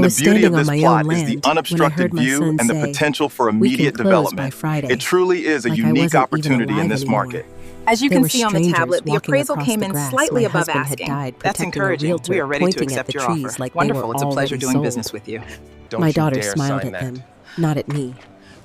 was beauty standing of on this my own plot is the land when I unobstructed heard my view son and the say, potential for "We can immediate close by development. Friday," It truly is a like I unique wasn't even opportunity in alive this anymore. market. As you There can were see on the strangers tablet, the walking appraisal across came the in grass slightly my above husband had asking. died That's protecting a encouraging. realtor, We are ready to pointing at accept the your trees offer. like they Wonderful. were It's a pleasure already doing sold. business with you. Don't My you daughter dare smiled sign at that. them, not at me.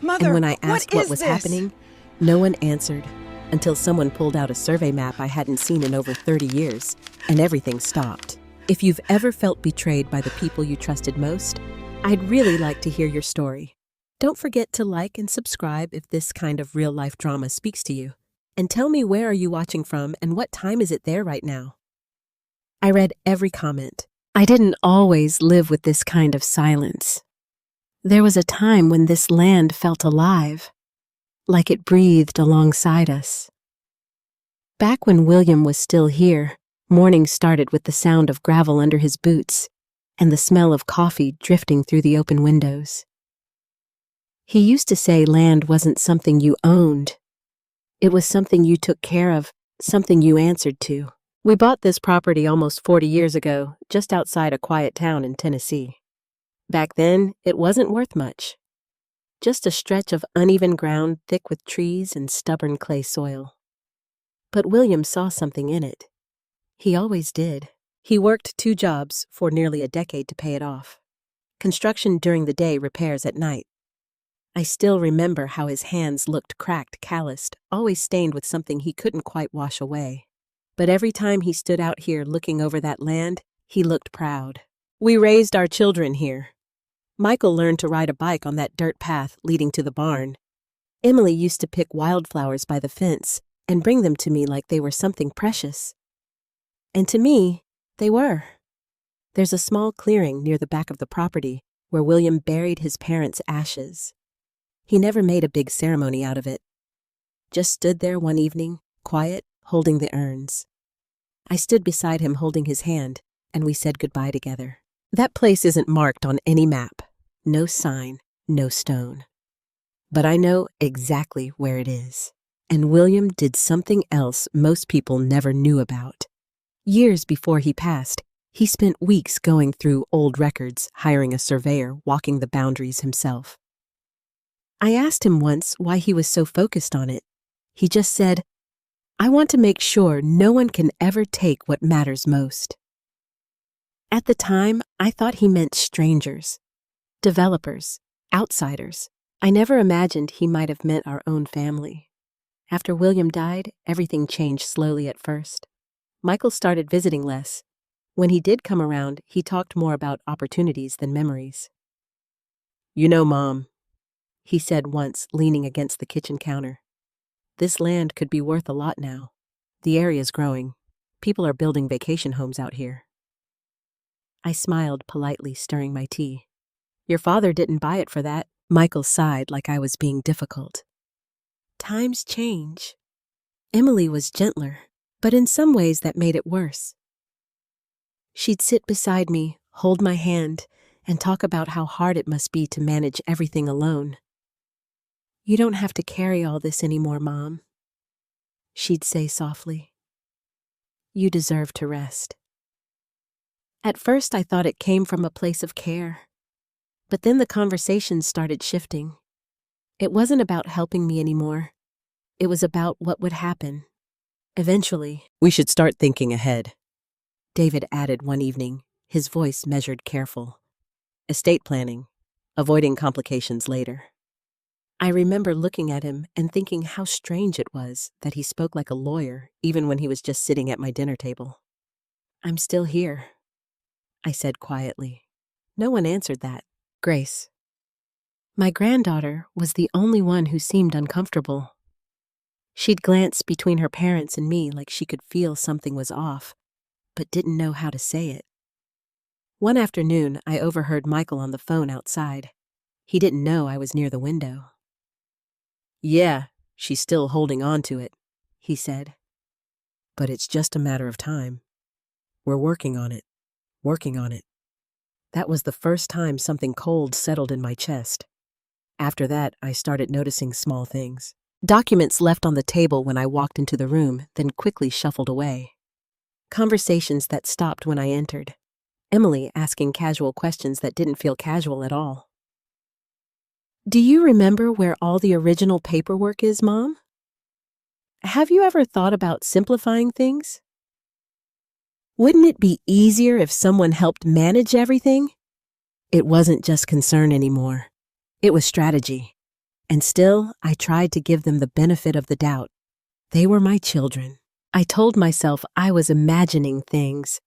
Mother, And when I asked what is was this? happening, no one answered until someone pulled out a survey map I hadn't seen in over 30 years, and everything stopped. If you've ever felt betrayed by the people you trusted most, I'd really like to hear your story. Don't forget to like and subscribe if this kind of real-life drama speaks to you. And tell me, where are you watching from and what time is it there right now? I read every comment. I didn't always live with this kind of silence. There was a time when this land felt alive, like it breathed alongside us. Back when William was still here, mornings started with the sound of gravel under his boots and the smell of coffee drifting through the open windows. He used to say land wasn't something you owned. It was something you took care of, something you answered to. We bought this property almost 40 years ago, just outside a quiet town in Tennessee. Back then, it wasn't worth much. Just a stretch of uneven ground thick with trees and stubborn clay soil. But William saw something in it. He always did. He worked 2 jobs for nearly a decade to pay it off. Construction during the day, repairs at night. I still remember how his hands looked cracked, calloused, always stained with something he couldn't quite wash away. But every time he stood out here looking over that land, he looked proud. We raised our children here. Michael learned to ride a bike on that dirt path leading to the barn. Emily used to pick wildflowers by the fence and bring them to me like they were something precious. And to me, they were. There's a small clearing near the back of the property where William buried his parents' ashes. He never made a big ceremony out of it. Just stood there one evening, quiet, holding the urns. I stood beside him holding his hand, and we said goodbye together. That place isn't marked on any map. No sign, no stone. But I know exactly where it is. And William did something else most people never knew about. Years before he passed, he spent weeks going through old records, hiring a surveyor, walking the boundaries himself. I asked him once why he was so focused on it. He just said, "I want to make sure no one can ever take what matters most." At the time, I thought he meant strangers, developers, outsiders. I never imagined he might have meant our own family. After William died, everything changed slowly at first. Michael started visiting less. When he did come around, he talked more about opportunities than memories. "You know, Mom," he said once, leaning against the kitchen counter, "this land could be worth a lot now. The area's growing. People are building vacation homes out here." I smiled politely, stirring my tea. "Your father didn't buy it for that." Michael sighed like I was being difficult. Times change. Emily was gentler, but in some ways that made it worse. She'd sit beside me, hold my hand, and talk about how hard it must be to manage everything alone. "You don't have to carry all this anymore, Mom," she'd say softly. "You deserve to rest." At first, I thought it came from a place of care. But then the conversation started shifting. It wasn't about helping me anymore. It was about what would happen. Eventually, "We should start thinking ahead," David added one evening, his voice measured, careful. "Estate planning, avoiding complications later." I remember looking at him and thinking how strange it was that he spoke like a lawyer even when he was just sitting at my dinner table. "I'm still here," I said quietly. No one answered that. Grace. My granddaughter was the only one who seemed uncomfortable. She'd glance between her parents and me like she could feel something was off, but didn't know how to say it. One afternoon, I overheard Michael on the phone outside. He didn't know I was near the window. "Yeah, she's still holding on to it," he said. "But it's just a matter of time. We're working on it. Working on it." That was the first time something cold settled in my chest. After that, I started noticing small things. Documents left on the table when I walked into the room, then quickly shuffled away. Conversations that stopped when I entered. Emily asking casual questions that didn't feel casual at all. "Do you remember where all the original paperwork is, Mom? Have you ever thought about simplifying things? Wouldn't it be easier if someone helped manage everything?" It wasn't just concern anymore. It was strategy. And still, I tried to give them the benefit of the doubt. They were my children. I told myself I was imagining things,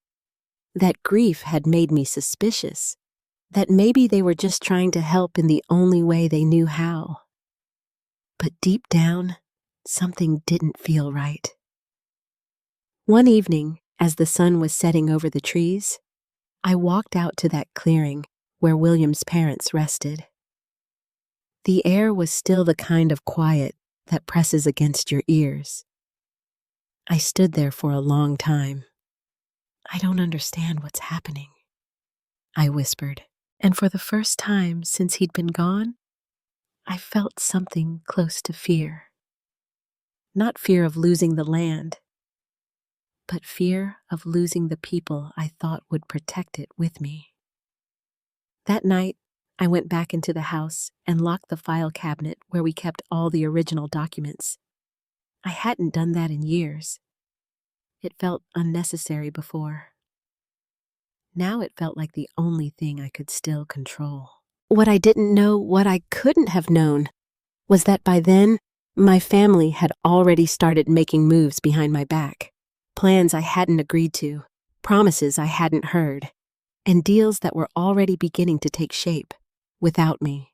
that grief had made me suspicious, that maybe they were just trying to help in the only way they knew how. But deep down, something didn't feel right. One evening, as the sun was setting over the trees, I walked out to that clearing where William's parents rested. The air was still the kind of quiet that presses against your ears. I stood there for a long time. "I don't understand what's happening," I whispered, and for the first time since he'd been gone, I felt something close to fear. Not fear of losing the land, but fear of losing the people I thought would protect it with me. That night, I went back into the house and locked the file cabinet where we kept all the original documents. I hadn't done that in years. It felt unnecessary before. Now it felt like the only thing I could still control. What I didn't know, what I couldn't have known, was that by then, my family had already started making moves behind my back. Plans I hadn't agreed to, promises I hadn't heard, and deals that were already beginning to take shape, without me.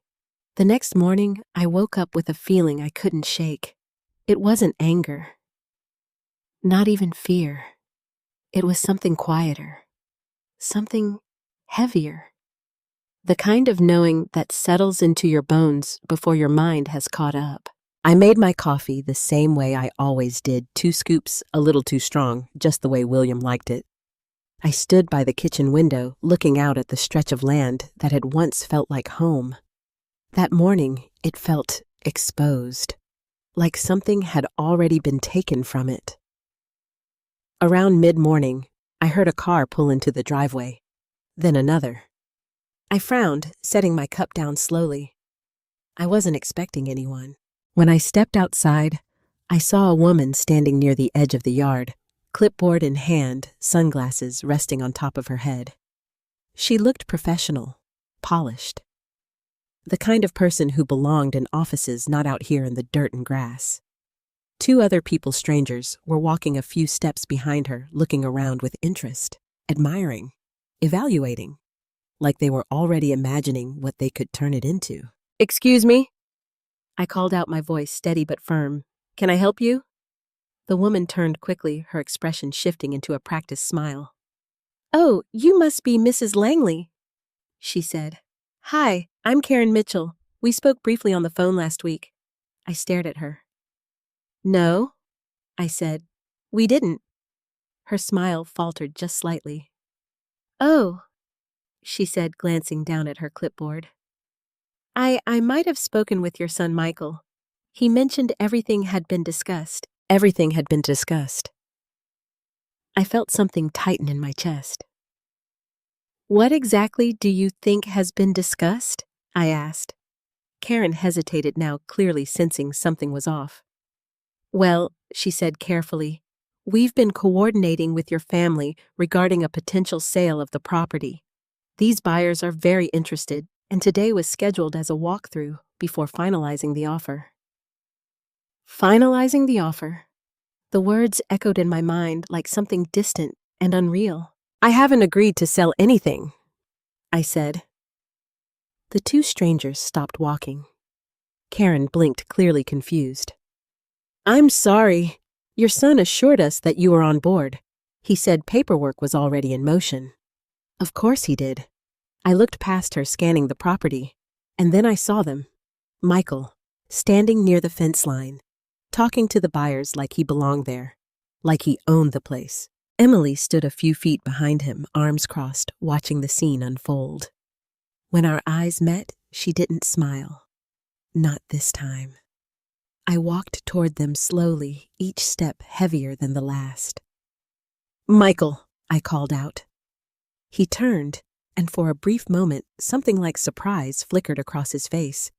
The next morning, I woke up with a feeling I couldn't shake. It wasn't anger. Not even fear. It was something quieter. Something heavier. The kind of knowing that settles into your bones before your mind has caught up. I made my coffee the same way I always did, 2 scoops, a little too strong, just the way William liked it. I stood by the kitchen window, looking out at the stretch of land that had once felt like home. That morning, it felt exposed, like something had already been taken from it. Around mid-morning, I heard a car pull into the driveway, then another. I frowned, setting my cup down slowly. I wasn't expecting anyone. When I stepped outside, I saw a woman standing near the edge of the yard, clipboard in hand, sunglasses resting on top of her head. She looked professional, polished. The kind of person who belonged in offices, not out here in the dirt and grass. 2 other people, strangers, were walking a few steps behind her, looking around with interest, admiring, evaluating, like they were already imagining what they could turn it into. "Excuse me?" I called out, my voice steady but firm. "Can I help you?" The woman turned quickly, her expression shifting into a practiced smile. "Oh, you must be Mrs. Langley," she said. "Hi, I'm Karen Mitchell. We spoke briefly on the phone last week." I stared at her. "No," I said. "We didn't." Her smile faltered just slightly. "Oh," she said, glancing down at her clipboard. I might have spoken with your son Michael. He mentioned everything had been discussed." Everything had been discussed. I felt something tighten in my chest. "What exactly do you think has been discussed?" I asked. Karen hesitated now, clearly sensing something was off. "Well," she said carefully, "we've been coordinating with your family regarding a potential sale of the property. These buyers are very interested, and today was scheduled as a walkthrough before finalizing the offer." Finalizing the offer. The words echoed in my mind like something distant and unreal. "I haven't agreed to sell anything," I said. The 2 strangers stopped walking. Karen blinked, clearly confused. "I'm sorry. Your son assured us that you were on board. He said paperwork was already in motion." Of course he did. I looked past her, scanning the property, and then I saw them. Michael, standing near the fence line, talking to the buyers like he belonged there, like he owned the place. Emily stood a few feet behind him, arms crossed, watching the scene unfold. When our eyes met, she didn't smile. Not this time. I walked toward them slowly, each step heavier than the last. "Michael," I called out. He turned, and for a brief moment, something like surprise flickered across his face,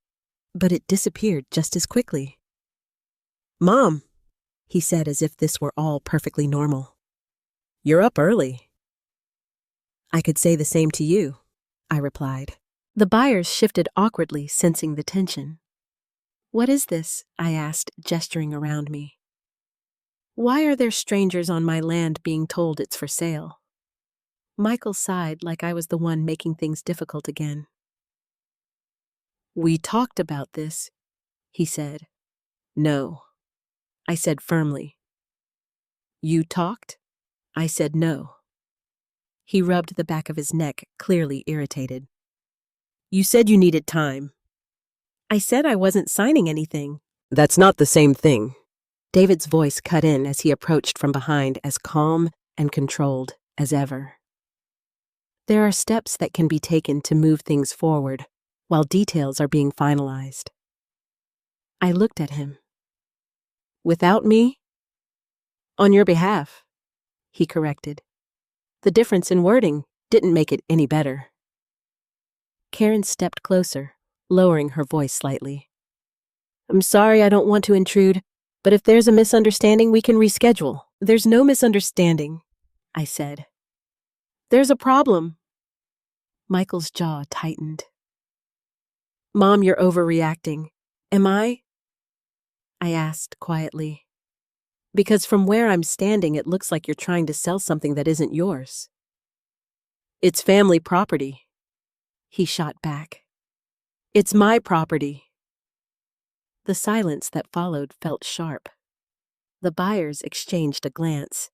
but it disappeared just as quickly. "Mom," he said as if this were all perfectly normal. "You're up early." "I could say the same to you," I replied. The buyers shifted awkwardly, sensing the tension. "What is this?" I asked, gesturing around me. "Why are there strangers on my land being told it's for sale?" Michael sighed like I was the one making things difficult again. "We talked about this," he said. "No," I said firmly. "You talked?" I said no. He rubbed the back of his neck, clearly irritated. "You said you needed time." "I said I wasn't signing anything." "That's not the same thing." David's voice cut in as he approached from behind, as calm and controlled as ever. "There are steps that can be taken to move things forward, while details are being finalized." I looked at him. "Without me?" "On your behalf," he corrected. The difference in wording didn't make it any better. Karen stepped closer, lowering her voice slightly. "I'm sorry, I don't want to intrude, but if there's a misunderstanding, we can reschedule." "There's no misunderstanding," I said. "There's a problem." Michael's jaw tightened. "Mom, you're overreacting." "Am I?" I asked quietly. "Because from where I'm standing, it looks like you're trying to sell something that isn't yours." "It's family property," he shot back. "It's my property." The silence that followed felt sharp. The buyers exchanged a glance.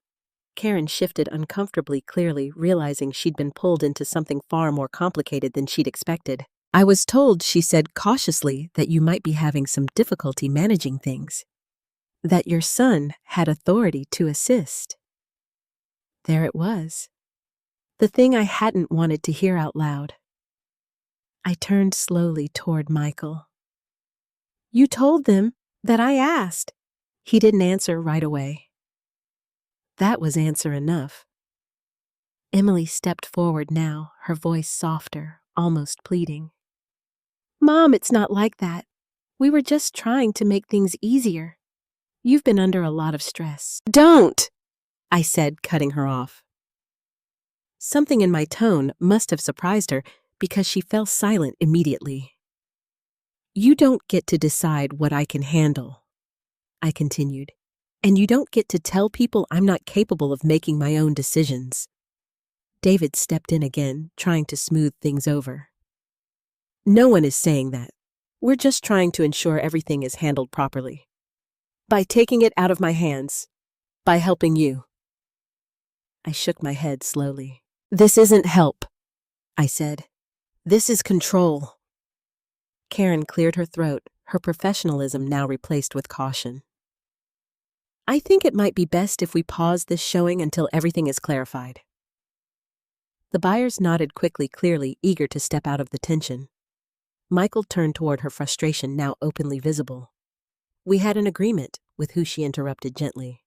Karen shifted uncomfortably, clearly realizing she'd been pulled into something far more complicated than she'd expected. "I was told," she said cautiously, "that you might be having some difficulty managing things. That your son had authority to assist." There it was. The thing I hadn't wanted to hear out loud. I turned slowly toward Michael. "You told them that I asked." He didn't answer right away. That was answer enough. Emily stepped forward now, her voice softer, almost pleading. "Mom, it's not like that. We were just trying to make things easier. You've been under a lot of stress." "Don't!" I said, cutting her off. Something in my tone must have surprised her, because she fell silent immediately. "You don't get to decide what I can handle," I continued, "and you don't get to tell people I'm not capable of making my own decisions." David stepped in again, trying to smooth things over. "No one is saying that. We're just trying to ensure everything is handled properly. By taking it out of my hands. By helping you." I shook my head slowly. "This isn't help," I said. "This is control." Karen cleared her throat, her professionalism now replaced with caution. "I think it might be best if we pause this showing until everything is clarified." The buyers nodded quickly, clearly eager to step out of the tension. Michael turned toward her, frustration now openly visible. "We had an agreement," with who she interrupted gently.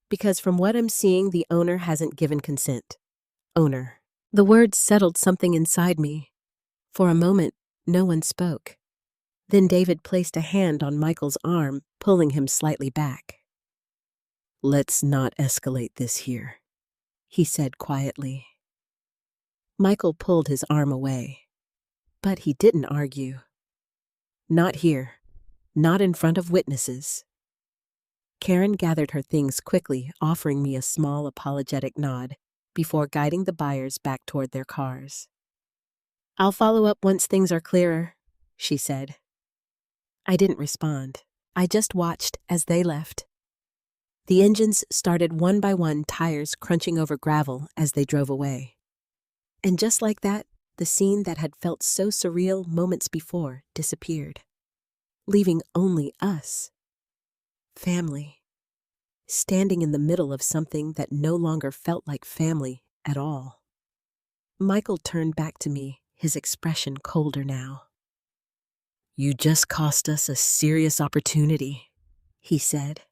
"Because from what I'm seeing, the owner hasn't given consent." Owner. The words settled something inside me. For a moment, no one spoke. Then David placed a hand on Michael's arm, pulling him slightly back. "Let's not escalate this here," he said quietly. Michael pulled his arm away. But he didn't argue. "Not here. Not in front of witnesses." Karen gathered her things quickly, offering me a small apologetic nod, before guiding the buyers back toward their cars. "I'll follow up once things are clearer," she said. I didn't respond. I just watched as they left. The engines started one by one, tires crunching over gravel as they drove away. And just like that, the scene that had felt so surreal moments before disappeared, leaving only us. Family. Standing in the middle of something that no longer felt like family at all. Michael turned back to me, his expression colder now. "You just cost us a serious opportunity," he said.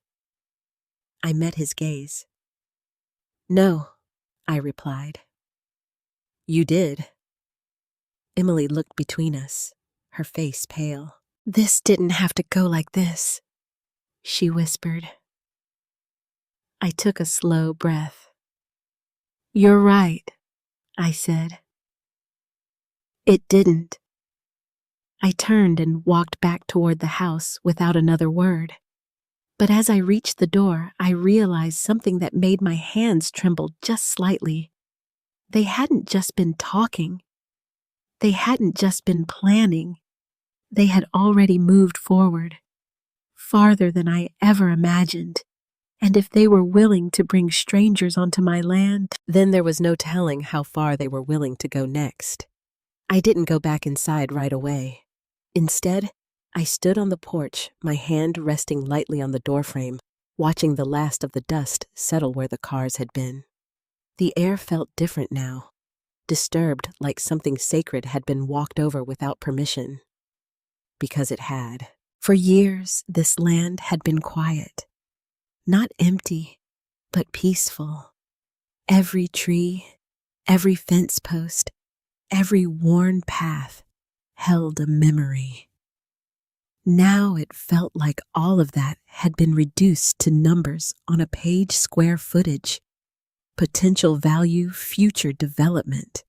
I met his gaze. "No," I replied. You did. Emily looked between us, her face pale. This didn't have to go like this, she whispered. I took a slow breath. You're right, I said. It didn't. I turned and walked back toward the house without another word. But as I reached the door, I realized something that made my hands tremble just slightly. They hadn't just been talking. They hadn't just been planning. They had already moved forward, farther than I ever imagined. And if they were willing to bring strangers onto my land, then there was no telling how far they were willing to go next. I didn't go back inside right away. Instead, I stood on the porch, my hand resting lightly on the doorframe, watching the last of the dust settle where the cars had been. The air felt different now, disturbed like something sacred had been walked over without permission. Because it had. For years, this land had been quiet. Not empty, but peaceful. Every tree, every fence post, every worn path held a memory. Now it felt like all of that had been reduced to numbers on a page, square footage, potential value, future development.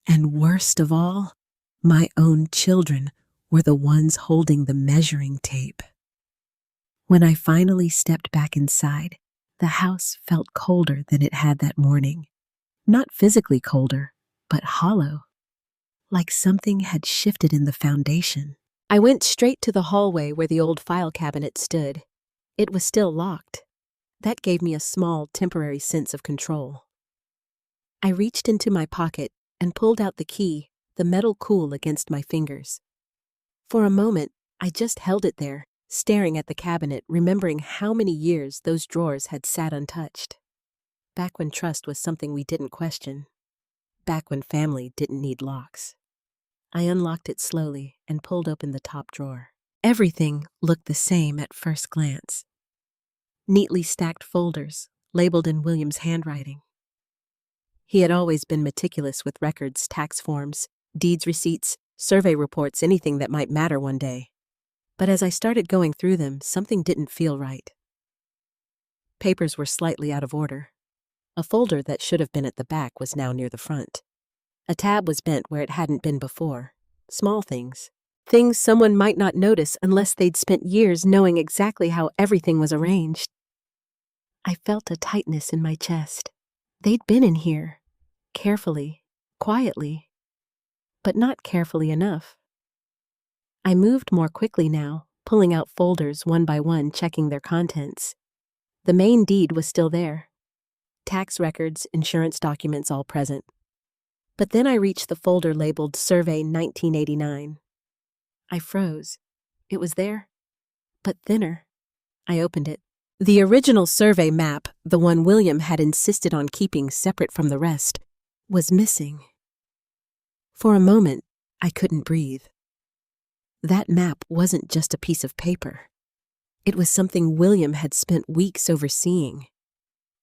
And worst of all, my own children were the ones holding the measuring tape. When I finally stepped back inside, the house felt colder than it had that morning. Not physically colder, but hollow, like something had shifted in the foundation. I went straight to the hallway where the old file cabinet stood. It was still locked. That gave me a small, temporary sense of control. I reached into my pocket and pulled out the key, the metal cool against my fingers. For a moment, I just held it there, staring at the cabinet, remembering how many years those drawers had sat untouched. Back when trust was something we didn't question. Back when family didn't need locks. I unlocked it slowly and pulled open the top drawer. Everything looked the same at first glance. Neatly stacked folders, labeled in William's handwriting. He had always been meticulous with records, tax forms, deeds receipts, survey reports, anything that might matter one day. But as I started going through them, something didn't feel right. Papers were slightly out of order. A folder that should have been at the back was now near the front. A tab was bent where it hadn't been before. Small things. Things someone might not notice unless they'd spent years knowing exactly how everything was arranged. I felt a tightness in my chest. They'd been in here. Carefully. Quietly. But not carefully enough. I moved more quickly now, pulling out folders one by one, checking their contents. The main deed was still there. Tax records, insurance documents, all present. But then I reached the folder labeled Survey 1989. I froze. It was there, but thinner. I opened it. The original survey map, the one William had insisted on keeping separate from the rest, was missing. For a moment, I couldn't breathe. That map wasn't just a piece of paper. It was something William had spent weeks overseeing.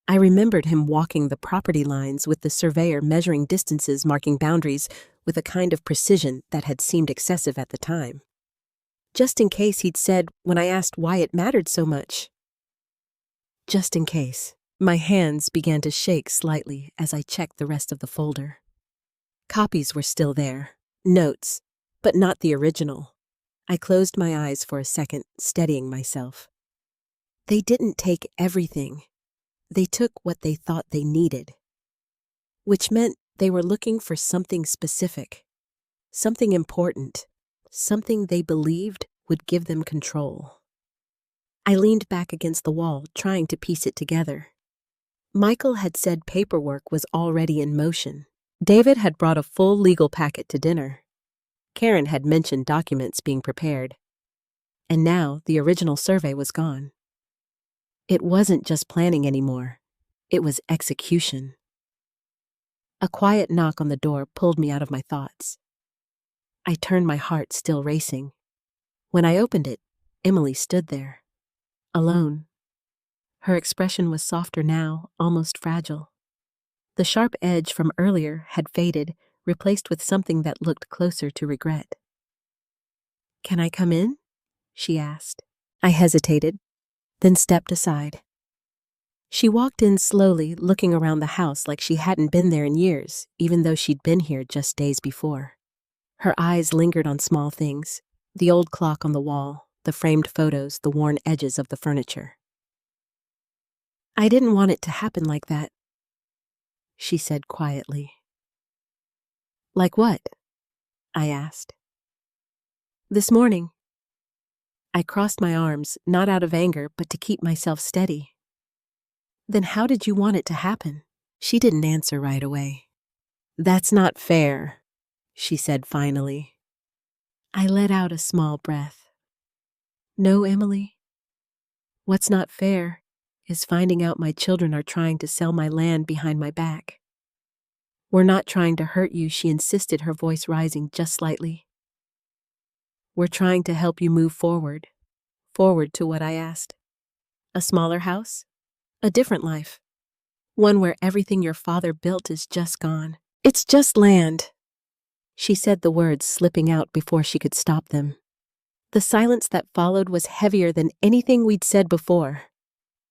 I remembered him walking the property lines with the surveyor measuring distances, marking boundaries with a kind of precision that had seemed excessive at the time. Just in case, he'd said when I asked why it mattered so much. Just in case. My hands began to shake slightly as I checked the rest of the folder. Copies were still there. Notes, but not the original. I closed my eyes for a second, steadying myself. They didn't take everything. They took what they thought they needed. Which meant they were looking for something specific. Something important. Something they believed would give them control. I leaned back against the wall, trying to piece it together. Michael had said paperwork was already in motion. David had brought a full legal packet to dinner. Karen had mentioned documents being prepared. And now the original survey was gone. It wasn't just planning anymore. It was execution. A quiet knock on the door pulled me out of my thoughts. I turned, my heart still racing. When I opened it, Emily stood there. Alone. Her expression was softer now, almost fragile. The sharp edge from earlier had faded, replaced with something that looked closer to regret. "Can I come in?" she asked. I hesitated, then stepped aside. She walked in slowly, looking around the house like she hadn't been there in years, even though she'd been here just days before. Her eyes lingered on small things: the old clock on the wall, the framed photos, the worn edges of the furniture. "I didn't want it to happen like that," she said quietly. "Like what?" I asked. "This morning." I crossed my arms, not out of anger, but to keep myself steady. "Then how did you want it to happen?" She didn't answer right away. "That's not fair," she said finally. I let out a small breath. "No, Emily. What's not fair is finding out my children are trying to sell my land behind my back." "We're not trying to hurt you," she insisted, her voice rising just slightly. "We're trying to help you move forward. Forward to what I asked. A smaller house? A different life. One where everything your father built is just gone. It's just land." She said the words, slipping out before she could stop them. The silence that followed was heavier than anything we'd said before.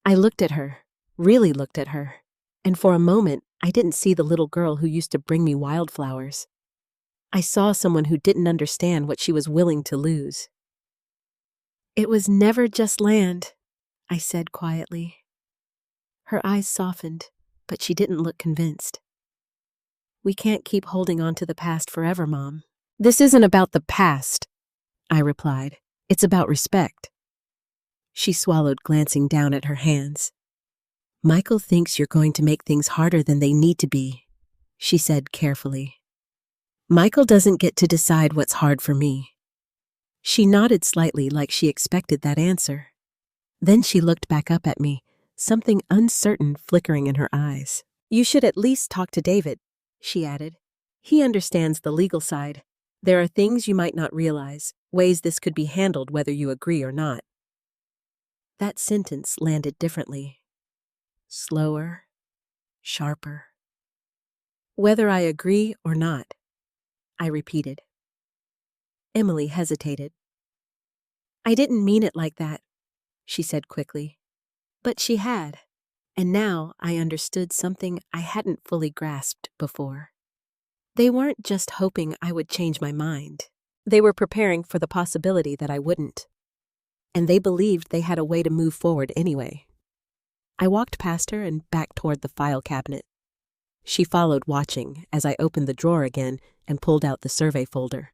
I looked at her, really looked at her, and for a moment I didn't see the little girl who used to bring me wildflowers. I saw someone who didn't understand what she was willing to lose. "It was never just land," I said quietly. Her eyes softened, but she didn't look convinced. "We can't keep holding on to the past forever, Mom." "This isn't about the past," I replied. "It's about respect." She swallowed, glancing down at her hands. "Michael thinks you're going to make things harder than they need to be," she said carefully. "Michael doesn't get to decide what's hard for me." She nodded slightly, like she expected that answer. Then she looked back up at me, something uncertain flickering in her eyes. "You should at least talk to David," she added. "He understands the legal side. There are things you might not realize, ways this could be handled whether you agree or not." That sentence landed differently. Slower, sharper. "Whether I agree or not," I repeated. Emily hesitated. "I didn't mean it like that," she said quickly. But she had, and now I understood something I hadn't fully grasped before. They weren't just hoping I would change my mind. They were preparing for the possibility that I wouldn't. And they believed they had a way to move forward anyway. I walked past her and back toward the file cabinet. She followed, watching, as I opened the drawer again and pulled out the survey folder.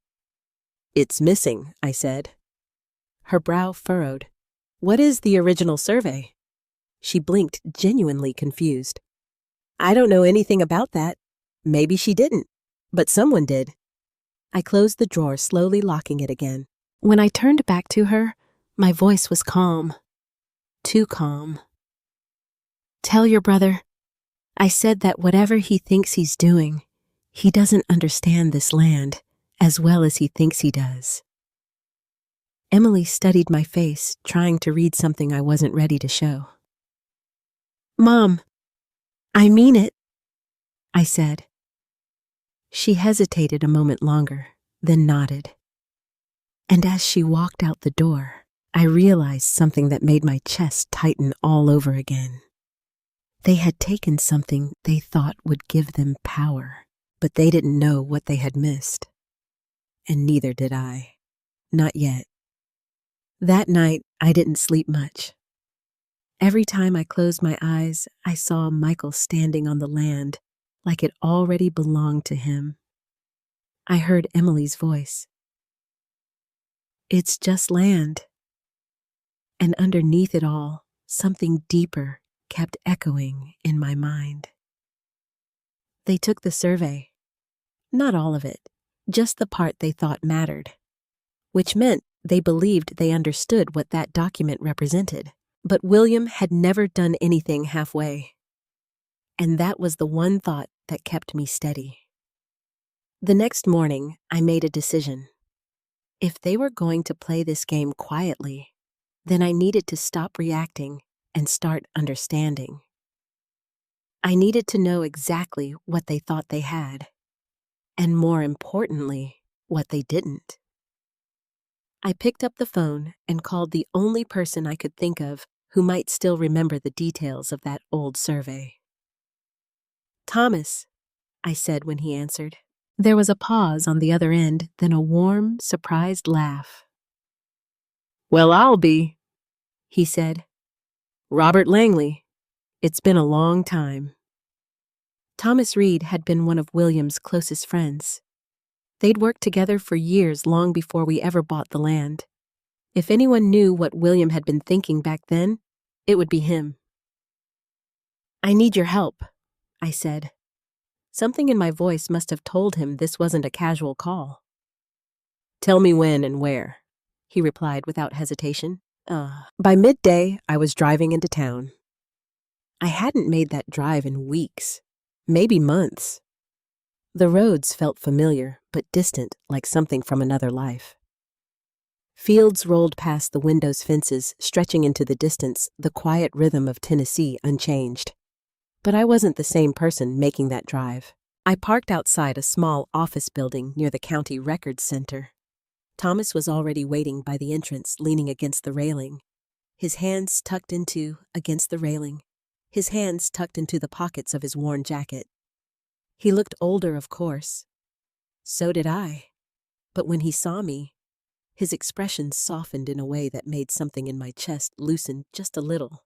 "It's missing," I said. Her brow furrowed. "What is the original survey?" She blinked, genuinely confused. "I don't know anything about that. Maybe she didn't, but someone did." I closed the drawer, slowly locking it again. When I turned back to her, my voice was calm. Too calm. "Tell your brother," I said, "that whatever he thinks he's doing, he doesn't understand this land as well as he thinks he does." Emily studied my face, trying to read something I wasn't ready to show. "Mom, I mean it," I said. She hesitated a moment longer, then nodded. And as she walked out the door, I realized something that made my chest tighten all over again. They had taken something they thought would give them power, but they didn't know what they had missed. And neither did I. Not yet. That night, I didn't sleep much. Every time I closed my eyes, I saw Michael standing on the land, like it already belonged to him. I heard Emily's voice. "It's just land." And underneath it all, something deeper kept echoing in my mind. They took the survey. Not all of it, just the part they thought mattered, which meant they believed they understood what that document represented. But William had never done anything halfway. And that was the one thought that kept me steady. The next morning, I made a decision. If they were going to play this game quietly, then I needed to stop reacting and start understanding. I needed to know exactly what they thought they had, and more importantly, what they didn't. I picked up the phone and called the only person I could think of who might still remember the details of that old survey. "Thomas," I said when he answered. There was a pause on the other end, then a warm, surprised laugh. "Well, I'll be," he said. "Robert Langley. It's been a long time." Thomas Reed had been one of William's closest friends. They'd worked together for years long before we ever bought the land. If anyone knew what William had been thinking back then, it would be him. "I need your help," I said. Something in my voice must have told him this wasn't a casual call. "Tell me when and where," he replied without hesitation. By midday, I was driving into town. I hadn't made that drive in weeks, maybe months. The roads felt familiar, but distant, like something from another life. Fields rolled past the window's fences, stretching into the distance, the quiet rhythm of Tennessee unchanged. But I wasn't the same person making that drive. I parked outside a small office building near the county records center. Thomas was already waiting by the entrance, leaning against the railing, his hands tucked into the pockets of his worn jacket. He looked older, of course. So did I. But when he saw me, his expression softened in a way that made something in my chest loosen just a little.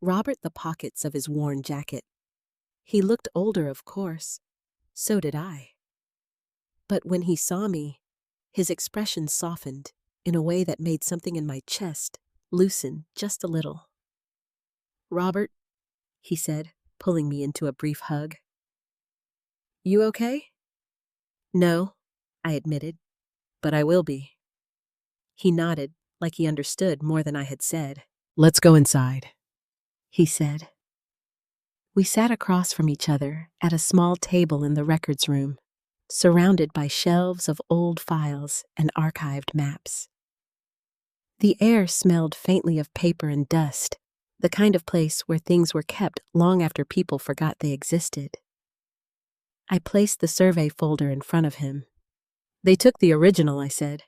Robert, the pockets of his worn jacket. He looked older, of course. So did I. But when he saw me, his expression softened in a way that made something in my chest loosen just a little. "Robert," he said, pulling me into a brief hug. "You okay?" "No," I admitted, "but I will be." He nodded, like he understood more than I had said. "Let's go inside," he said. We sat across from each other at a small table in the records room, surrounded by shelves of old files and archived maps. The air smelled faintly of paper and dust, the kind of place where things were kept long after people forgot they existed. I placed the survey folder in front of him. "They took the original," I said.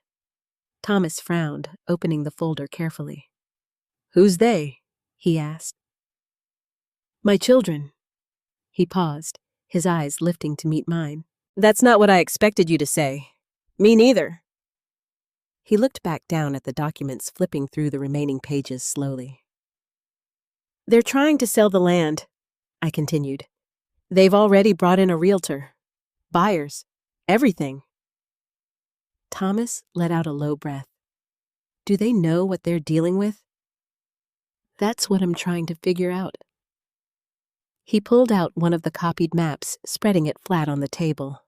Thomas frowned, opening the folder carefully. "Who's they?" he asked. "My children." He paused, his eyes lifting to meet mine. "That's not what I expected you to say. Me neither." He looked back down at the documents, flipping through the remaining pages slowly. "They're trying to sell the land," I continued. "They've already brought in a realtor. Buyers. Everything." Thomas let out a low breath. "Do they know what they're dealing with?" "That's what I'm trying to figure out." He pulled out one of the copied maps, spreading it flat on the table.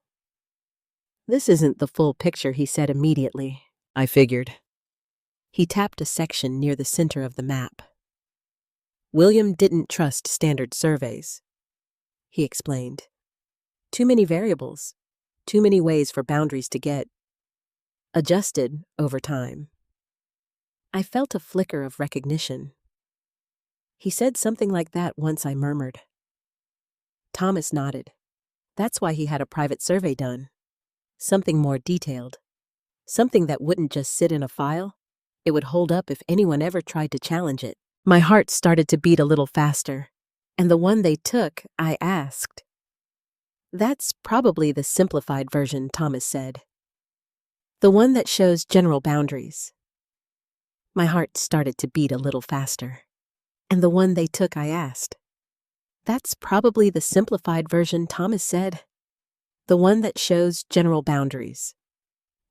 "This isn't the full picture," he said immediately. I figured. He tapped a section near the center of the map. "William didn't trust standard surveys," he explained. "Too many variables, too many ways for boundaries to get adjusted over time." I felt a flicker of recognition. "He said something like that once," I murmured. Thomas nodded. "That's why he had a private survey done. Something more detailed. Something that wouldn't just sit in a file. It would hold up if anyone ever tried to challenge it." My heart started to beat a little faster. "And the one they took," I asked. "That's probably the simplified version," Thomas said. "The one that shows general boundaries." My heart started to beat a little faster. "And the one they took," I asked. "That's probably the simplified version," Thomas said. "The one that shows general boundaries.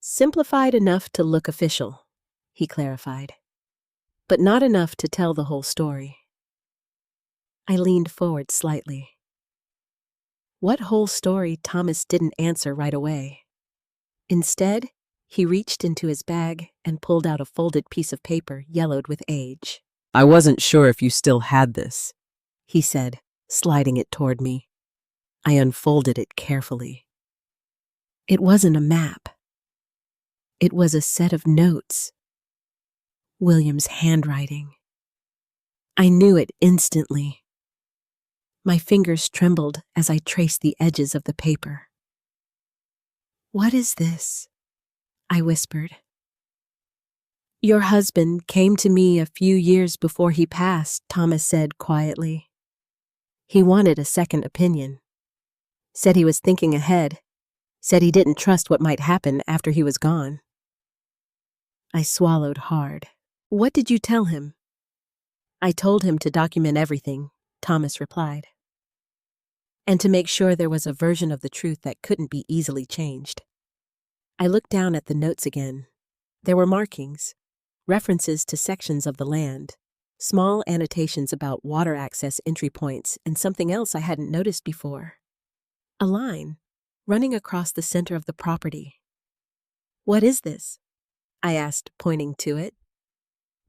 Simplified enough to look official," he clarified, "but not enough to tell the whole story." I leaned forward slightly. What whole story? Thomas didn't answer right away. Instead, he reached into his bag and pulled out a folded piece of paper yellowed with age. "I wasn't sure if you still had this," he said, sliding it toward me. I unfolded it carefully. It wasn't a map. It was a set of notes. William's handwriting. I knew it instantly. My fingers trembled as I traced the edges of the paper. "What is this?" I whispered. "Your husband came to me a few years before he passed," Thomas said quietly. "He wanted a second opinion. Said he was thinking ahead. Said he didn't trust what might happen after he was gone." I swallowed hard. "What did you tell him?" "I told him to document everything," Thomas replied, "and to make sure there was a version of the truth that couldn't be easily changed." I looked down at the notes again. There were markings, references to sections of the land, small annotations about water access entry points, and something else I hadn't noticed before. A line running across the center of the property. "What is this?" I asked, pointing to it.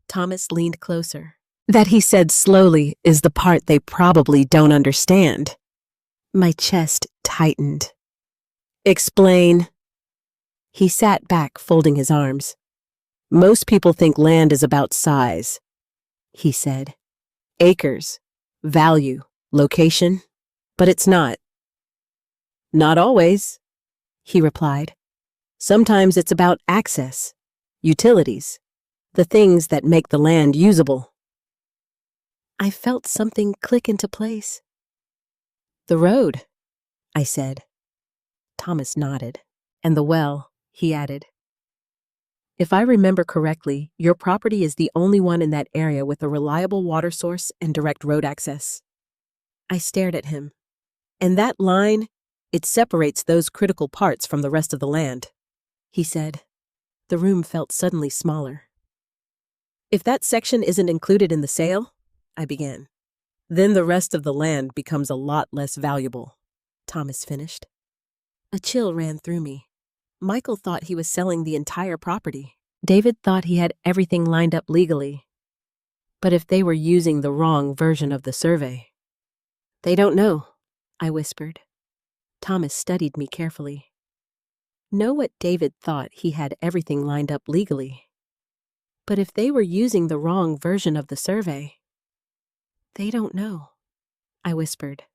Thomas leaned closer. "That," he said slowly, "is the part they probably don't understand." My chest tightened. "Explain." He sat back, folding his arms. "Most people think land is about size," he said. "Acres, value, location, but it's not." "Not always," he replied. "Sometimes it's about access, utilities, the things that make the land usable." I felt something click into place. "The road," I said. Thomas nodded. "And the well," he added. "If I remember correctly, your property is the only one in that area with a reliable water source and direct road access." I stared at him. "And that line, it separates those critical parts from the rest of the land," he said. The room felt suddenly smaller. "If that section isn't included in the sale," I began, "then the rest of the land becomes a lot less valuable," Thomas finished. A chill ran through me. Michael thought he was selling the entire property. David thought he had everything lined up legally. But if they were using the wrong version of the survey? "They don't know," I whispered. Thomas studied me carefully. "Know what David thought he had everything lined up legally. But if they were using the wrong version of the survey? They don't know," I whispered.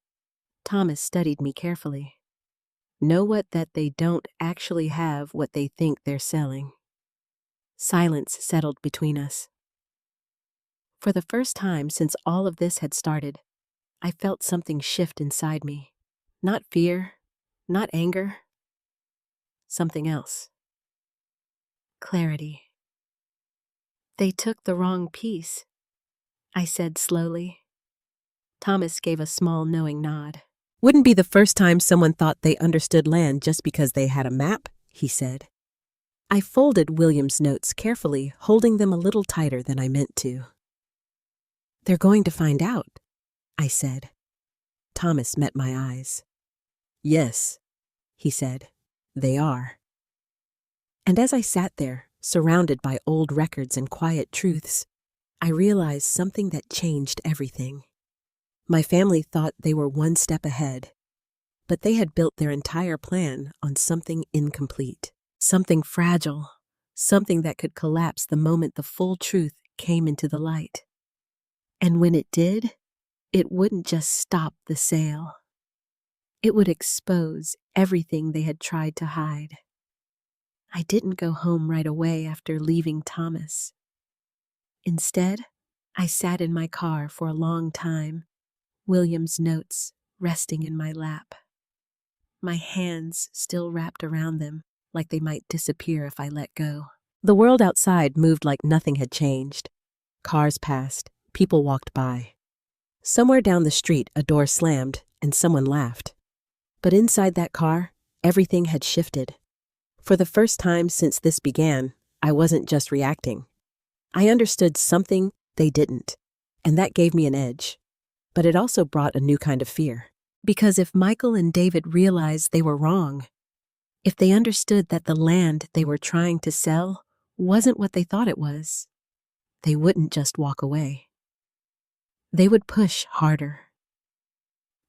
Thomas studied me carefully. "Know what that they don't actually have what they think they're selling." Silence settled between us. For the first time since all of this had started, I felt something shift inside me. Not fear, not anger. Something else. Clarity. "They took the wrong piece," I said slowly. Thomas gave a small knowing nod. "Wouldn't be the first time someone thought they understood land just because they had a map," he said. I folded William's notes carefully, holding them a little tighter than I meant to. "They're going to find out," I said. Thomas met my eyes. "Yes," he said, "they are." And as I sat there, surrounded by old records and quiet truths, I realized something that changed everything. My family thought they were one step ahead, but they had built their entire plan on something incomplete, something fragile, something that could collapse the moment the full truth came into the light. And when it did, it wouldn't just stop the sale. It would expose everything they had tried to hide. I didn't go home right away after leaving Thomas. Instead, I sat in my car for a long time, William's notes resting in my lap. My hands still wrapped around them, like they might disappear if I let go. The world outside moved like nothing had changed. Cars passed, people walked by. Somewhere down the street, a door slammed, and someone laughed. But inside that car, everything had shifted. For the first time since this began, I wasn't just reacting. I understood something they didn't, and that gave me an edge. But it also brought a new kind of fear. Because if Michael and David realized they were wrong, if they understood that the land they were trying to sell wasn't what they thought it was, they wouldn't just walk away. They would push harder.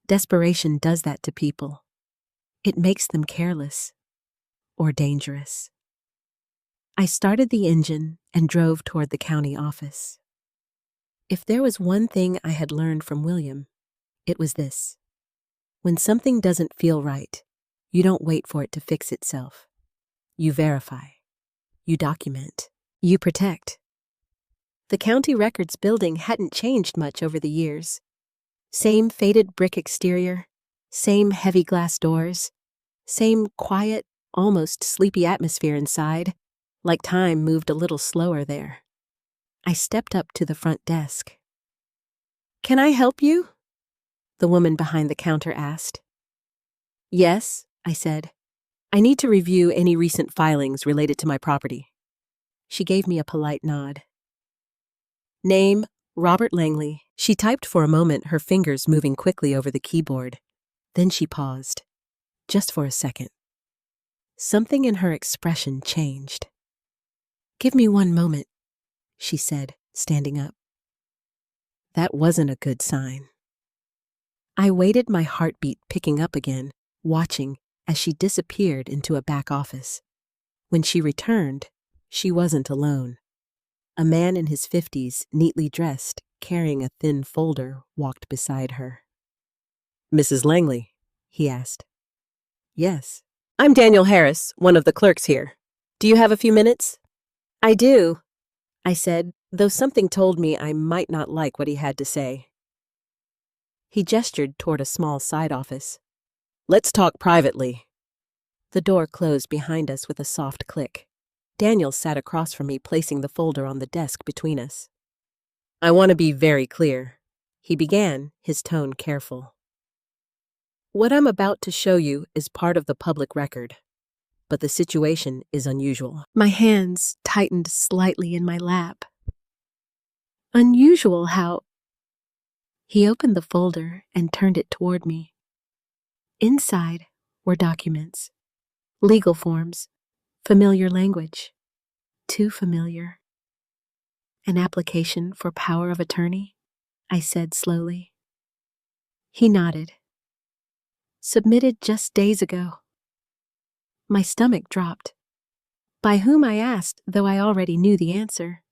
Desperation does that to people. It makes them careless or dangerous. I started the engine and drove toward the county office. If there was one thing I had learned from William, It was this. When something doesn't feel right, you don't wait for it to fix itself. You verify. You document. You protect. The county records building hadn't changed much over the years. Same faded brick exterior, same heavy glass doors, same quiet, almost sleepy atmosphere inside, like time moved a little slower there. I stepped up to the front desk. "Can I help you?" the woman behind the counter asked. "Yes," I said. "I need to review any recent filings related to my property." She gave me a polite nod. "Name, Robert Langley." She typed for a moment, her fingers moving quickly over the keyboard. Then she paused, just for a second. Something in her expression changed. "Give me one moment," she said, standing up. That wasn't a good sign. I waited, my heartbeat picking up again, watching as she disappeared into a back office. When she returned, she wasn't alone. A man in his 50s, neatly dressed, carrying a thin folder, walked beside her. "Mrs. Langley?" he asked. "Yes." "I'm Daniel Harris, one of the clerks here. Do you have a few minutes?" "I do," I said, though something told me I might not like what he had to say. He gestured toward a small side office. "Let's talk privately." The door closed behind us with a soft click. Daniel sat across from me, placing the folder on the desk between us. "I want to be very clear," he began, his tone careful. "What I'm about to show you is part of the public record, but the situation is unusual." My hands tightened slightly in my lap. "Unusual how?" He opened the folder and turned it toward me. Inside were documents, legal forms, familiar language. Too familiar. "An application for power of attorney?" I said slowly. He nodded. "Submitted just days ago." My stomach dropped. By whom, I asked, though I already knew the answer.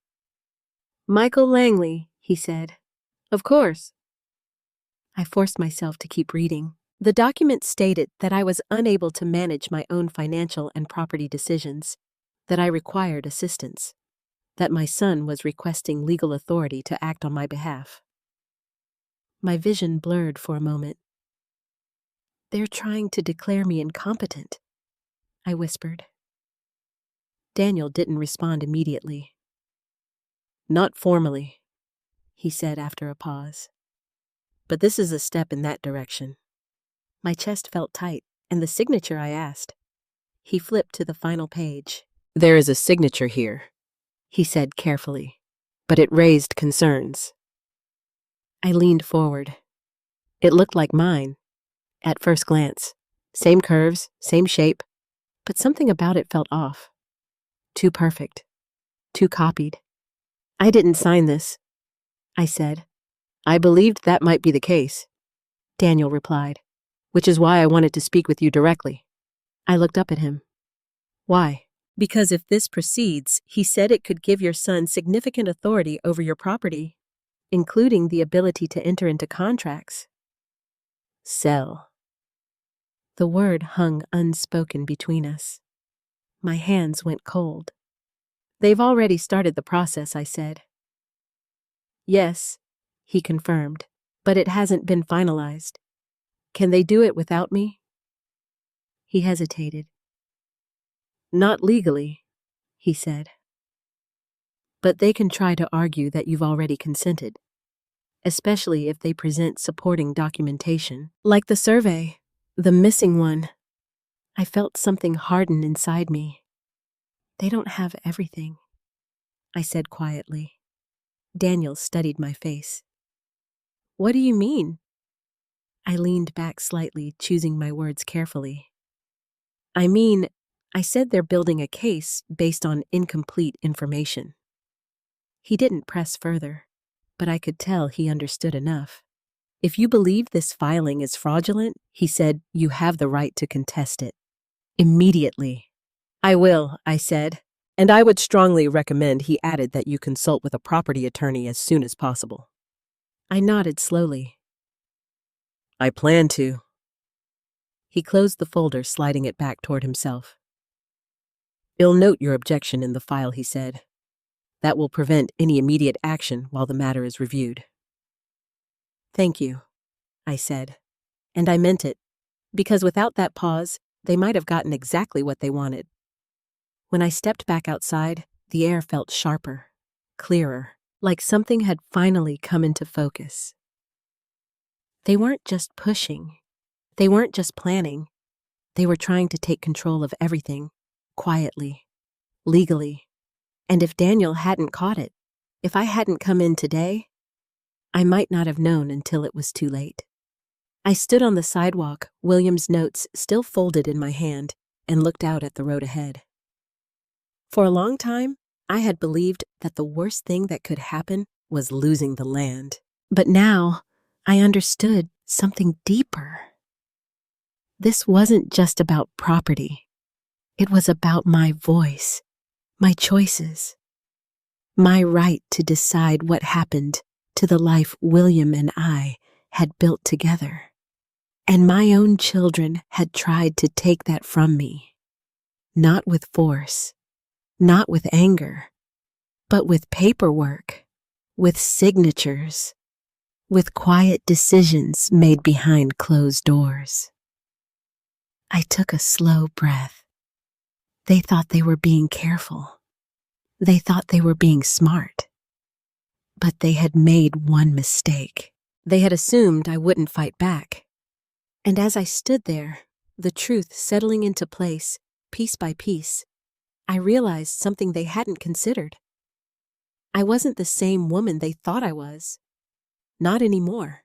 "Michael Langley," he said. "Of course." I forced myself to keep reading. The document stated that I was unable to manage my own financial and property decisions, that I required assistance, that my son was requesting legal authority to act on my behalf. My vision blurred for a moment. "They're trying to declare me incompetent," I whispered. Daniel didn't respond immediately. "Not formally," he said after a pause. "But this is a step in that direction." My chest felt tight, and the signature, I asked. He flipped to the final page. "There is a signature here," he said carefully, "but it raised concerns." I leaned forward. It looked like mine, at first glance. Same curves, same shape, but something about it felt off. Too perfect. Too copied. "I didn't sign this," I said. "I believed that might be the case," Daniel replied, "which is why I wanted to speak with you directly." I looked up at him. "Why?" "Because if this proceeds, he said it could give your son significant authority over your property, including the ability to enter into contracts." Sell. The word hung unspoken between us. My hands went cold. "They've already started the process," I said. "Yes," he confirmed, "but it hasn't been finalized. Can they do it without me?" He hesitated. "Not legally," he said. "But they can try to argue that you've already consented, especially if they present supporting documentation, like the survey, the missing one." I felt something harden inside me. "They don't have everything," I said quietly. Daniel studied my face. "What do you mean?" I leaned back slightly, choosing my words carefully. "I mean, I said they're building a case based on incomplete information." He didn't press further, but I could tell he understood enough. "If you believe this filing is fraudulent," he said, "you have the right to contest it. Immediately." "I will," I said, "and I would strongly recommend," he added, "that you consult with a property attorney as soon as possible." I nodded slowly. I plan to. He closed the folder, sliding it back toward himself. You'll note your objection in the file, he said. That will prevent any immediate action while the matter is reviewed. Thank you, I said. And I meant it, because without that pause, they might have gotten exactly what they wanted. When I stepped back outside, the air felt sharper, clearer, like something had finally come into focus. They weren't just pushing. They weren't just planning. They were trying to take control of everything, quietly, legally. And if Daniel hadn't caught it, if I hadn't come in today, I might not have known until it was too late. I stood on the sidewalk, William's notes still folded in my hand, and looked out at the road ahead. For a long time, I had believed that the worst thing that could happen was losing the land. But now, I understood something deeper. This wasn't just about property. It was about my voice, my choices, my right to decide what happened to the life William and I had built together. And my own children had tried to take that from me, not with force, not with anger, but with paperwork, with signatures, with quiet decisions made behind closed doors. I took a slow breath. They thought they were being careful. They thought they were being smart. But they had made one mistake. They had assumed I wouldn't fight back. And as I stood there, the truth settling into place, piece by piece, I realized something they hadn't considered. I wasn't the same woman they thought I was. Not anymore.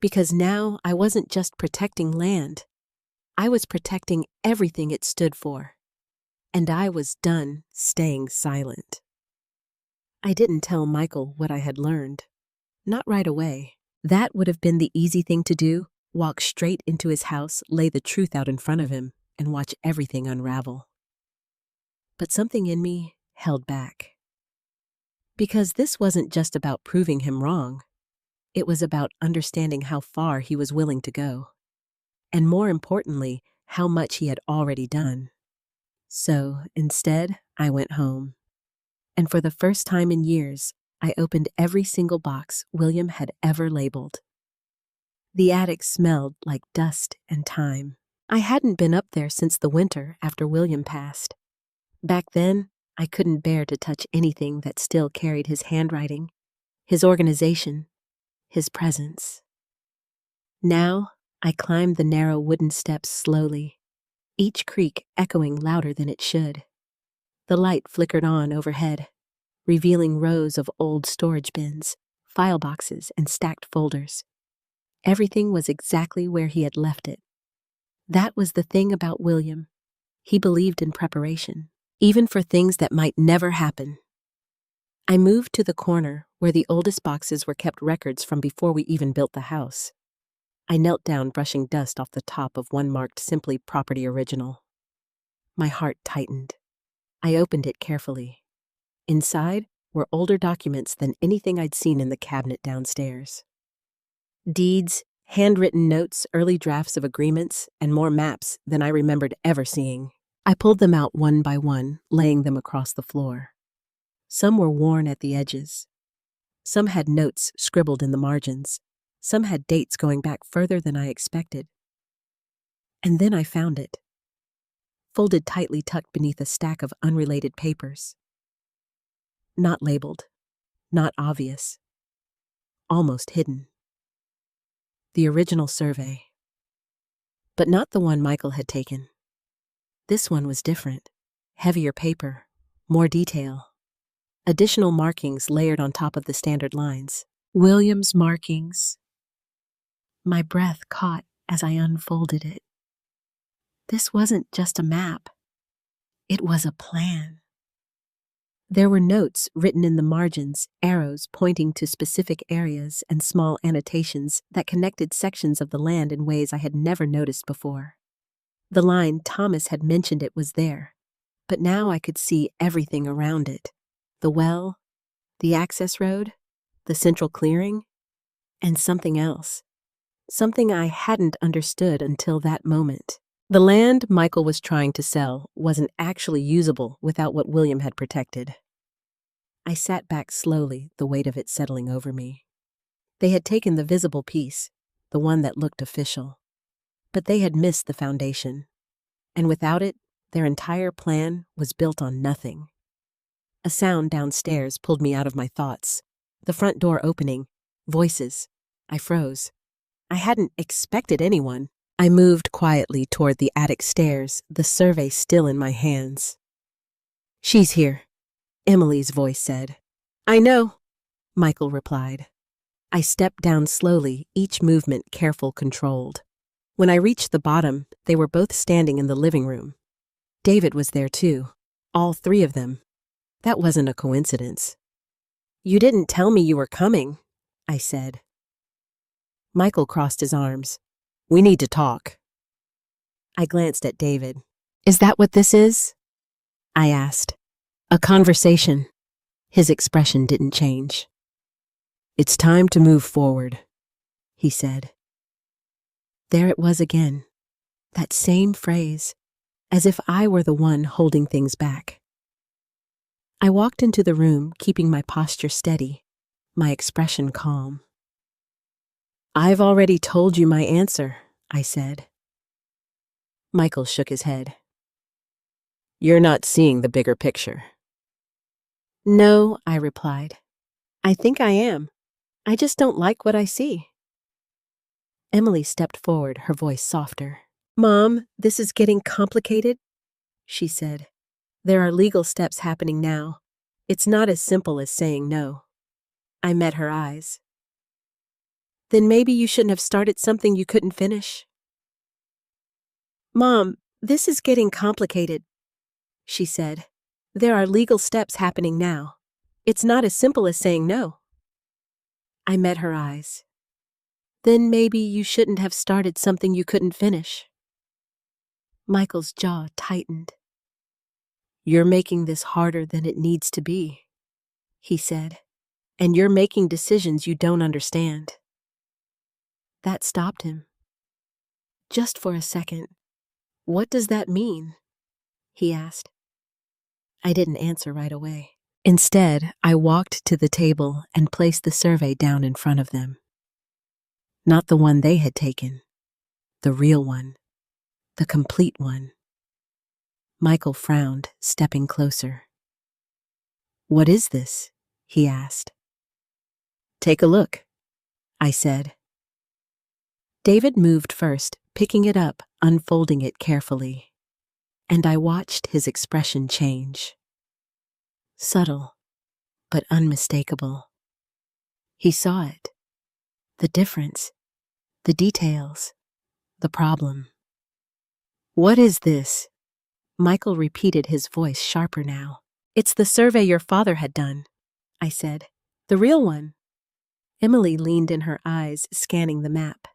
Because now I wasn't just protecting land. I was protecting everything it stood for. And I was done staying silent. I didn't tell Michael what I had learned. Not right away. That would have been the easy thing to do, walk straight into his house, lay the truth out in front of him, and watch everything unravel. But something in me held back. Because this wasn't just about proving him wrong. It was about understanding how far he was willing to go. And more importantly, how much he had already done. So, instead, I went home. And for the first time in years, I opened every single box William had ever labeled. The attic smelled like dust and time. I hadn't been up there since the winter after William passed. Back then, I couldn't bear to touch anything that still carried his handwriting, his organization, his presence. Now, I climbed the narrow wooden steps slowly, each creak echoing louder than it should. The light flickered on overhead, revealing rows of old storage bins, file boxes, and stacked folders. Everything was exactly where he had left it. That was the thing about William. He believed in preparation, even for things that might never happen. I moved to the corner where the oldest boxes were kept records from before we even built the house. I knelt down, brushing dust off the top of one marked simply Property Original. My heart tightened. I opened it carefully. Inside were older documents than anything I'd seen in the cabinet downstairs. Deeds, handwritten notes, early drafts of agreements, and more maps than I remembered ever seeing. I pulled them out one by one, laying them across the floor. Some were worn at the edges. Some had notes scribbled in the margins. Some had dates going back further than I expected. And then I found it, folded tightly tucked beneath a stack of unrelated papers. Not labeled, not obvious, almost hidden. The original survey. But not the one Michael had taken. This one was different. Heavier paper, more detail. Additional markings layered on top of the standard lines. William's markings. My breath caught as I unfolded it. This wasn't just a map. It was a plan. There were notes written in the margins, arrows pointing to specific areas, and small annotations that connected sections of the land in ways I had never noticed before. The line Thomas had mentioned it was there, but now I could see everything around it. The well, the access road, the central clearing, and something else. something I hadn't understood until that moment. The land Michael was trying to sell wasn't actually usable without what William had protected. I sat back slowly, the weight of it settling over me. They had taken the visible piece, the one that looked official. But they had missed the foundation. And without it, their entire plan was built on nothing. A sound downstairs pulled me out of my thoughts. The front door opening. Voices. I froze. I hadn't expected anyone. I moved quietly toward the attic stairs, the survey still in my hands. "She's here," Emily's voice said. "I know," Michael replied. I stepped down slowly, each movement careful, controlled. When I reached the bottom, they were both standing in the living room. David was there too, all three of them. That wasn't a coincidence. "You didn't tell me you were coming," I said. Michael crossed his arms. "We need to talk." I glanced at David. "Is that what this is?" I asked. "A conversation." His expression didn't change. "It's time to move forward," he said. There it was again, that same phrase, as if I were the one holding things back. I walked into the room, keeping my posture steady, my expression calm. "I've already told you my answer," I said. Michael shook his head. "You're not seeing the bigger picture." "No," I replied. "I think I am. I just don't like what I see." Emily stepped forward, her voice softer. "Mom, this is getting complicated," she said. "There are legal steps happening now. It's not as simple as saying no." I met her eyes. "Then maybe you shouldn't have started something you couldn't finish." "Mom, this is getting complicated," she said. "There are legal steps happening now. It's not as simple as saying no." I met her eyes. "Then maybe you shouldn't have started something you couldn't finish." Michael's jaw tightened. "You're making this harder than it needs to be," he said. "And you're making decisions you don't understand." That stopped him. "Just for a second. What does that mean?" he asked. I didn't answer right away. Instead, I walked to the table and placed the survey down in front of them. Not the one they had taken. The real one. The complete one. Michael frowned, stepping closer. "What is this?" he asked. "Take a look," I said. David moved first, picking it up, unfolding it carefully. And I watched his expression change. Subtle, but unmistakable. He saw it. The difference. The details. The problem. "What is this?" Michael repeated, his voice sharper now. "It's the survey your father had done," I said. "The real one." Emily leaned in, her eyes scanning the map.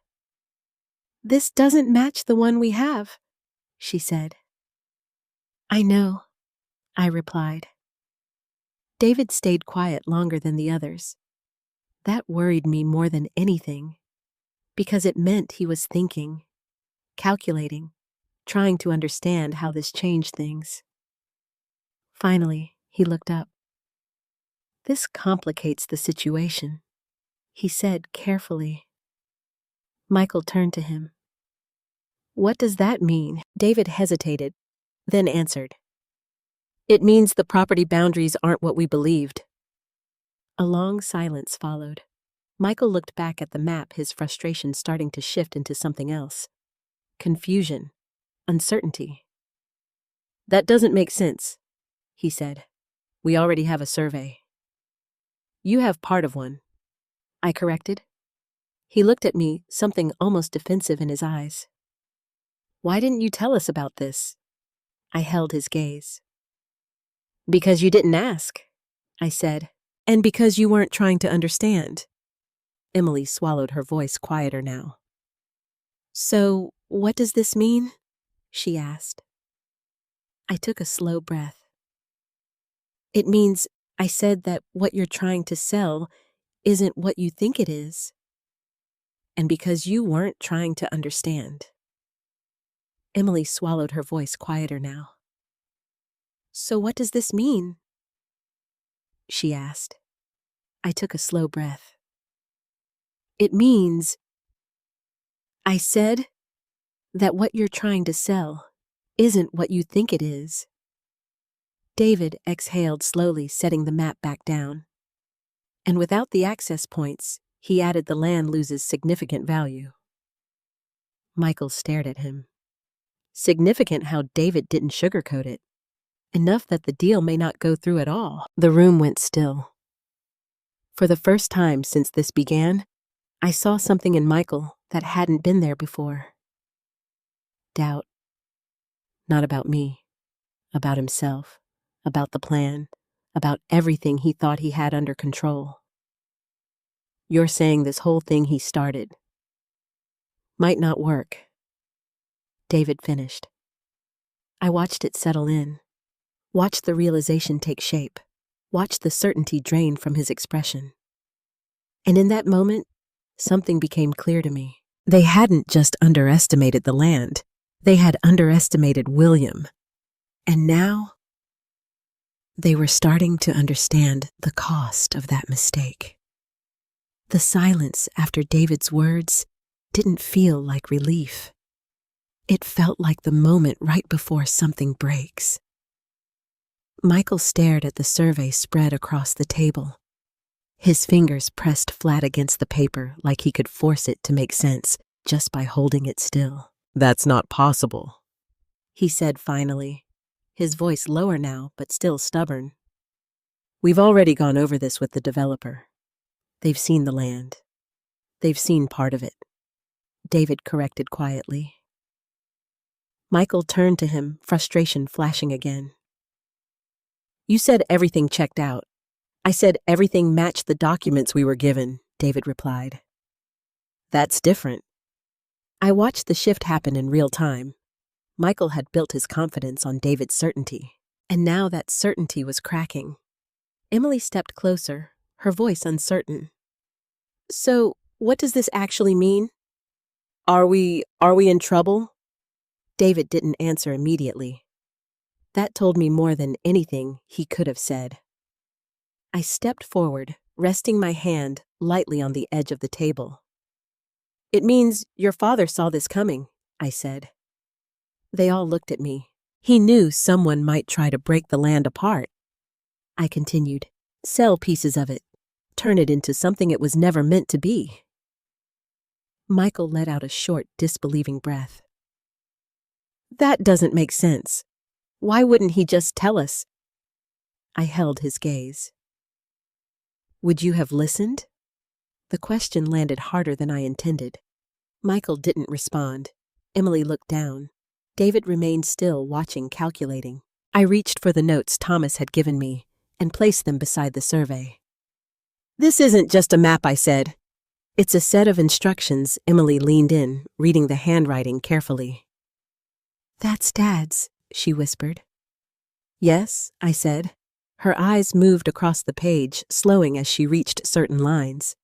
"This doesn't match the one we have," she said. "I know," I replied. David stayed quiet longer than the others. That worried me more than anything, because it meant he was thinking, calculating, trying to understand how this changed things. Finally, he looked up. "This complicates the situation," he said carefully. Michael turned to him. "What does that mean?" David hesitated, then answered. "It means the property boundaries aren't what we believed." A long silence followed. Michael looked back at the map, his frustration starting to shift into something else. Confusion. Uncertainty. "That doesn't make sense," he said. "We already have a survey." "You have part of one," I corrected. He looked at me, something almost defensive in his eyes. "Why didn't you tell us about this?" I held his gaze. "Because you didn't ask," I said. "And because you weren't trying to understand." Emily swallowed, her voice quieter now. "So, what does this mean?" she asked. I took a slow breath. "It means," I said, "that what you're trying to sell isn't what you think it is." And because you weren't trying to understand. Emily swallowed, her voice quieter now. So what does this mean? She asked. I took a slow breath. It means, I said, that what you're trying to sell isn't what you think it is. David exhaled slowly, setting the map back down. And without the access points, he added the land loses significant value. Michael stared at him. Significant how David didn't sugarcoat it. Enough that the deal may not go through at all. The room went still. For the first time since this began, I saw something in Michael that hadn't been there before. Doubt. Not about me. About himself. About the plan. About everything he thought he had under control. You're saying this whole thing he started might not work. David finished. I watched it settle in. Watched the realization take shape. Watched the certainty drain from his expression. And in that moment, something became clear to me. They hadn't just underestimated the land. They had underestimated William. And now, they were starting to understand the cost of that mistake. The silence after David's words didn't feel like relief. It felt like the moment right before something breaks. Michael stared at the survey spread across the table. His fingers pressed flat against the paper like he could force it to make sense just by holding it still. That's not possible, he said finally, his voice lower now but still stubborn. We've already gone over this with the developer. They've seen the land. They've seen part of it. David corrected quietly. Michael turned to him, frustration flashing again. You said everything checked out. I said everything matched the documents we were given, David replied. That's different. I watched the shift happen in real time. Michael had built his confidence on David's certainty, and now that certainty was cracking. Emily stepped closer, her voice uncertain. So, what does this actually mean? Are we in trouble? David didn't answer immediately. That told me more than anything he could have said. I stepped forward, resting my hand lightly on the edge of the table. It means your father saw this coming, I said. They all looked at me. He knew someone might try to break the land apart. I continued, sell pieces of it, turn it into something it was never meant to be. Michael let out a short, disbelieving breath. That doesn't make sense. Why wouldn't he just tell us? I held his gaze. Would you have listened? The question landed harder than I intended. Michael didn't respond. Emily looked down. David remained still, watching, calculating. I reached for the notes Thomas had given me and placed them beside the survey. This isn't just a map, I said. It's a set of instructions. Emily leaned in, reading the handwriting carefully. That's Dad's, she whispered. Yes, I said. Her eyes moved across the page, slowing as she reached certain lines.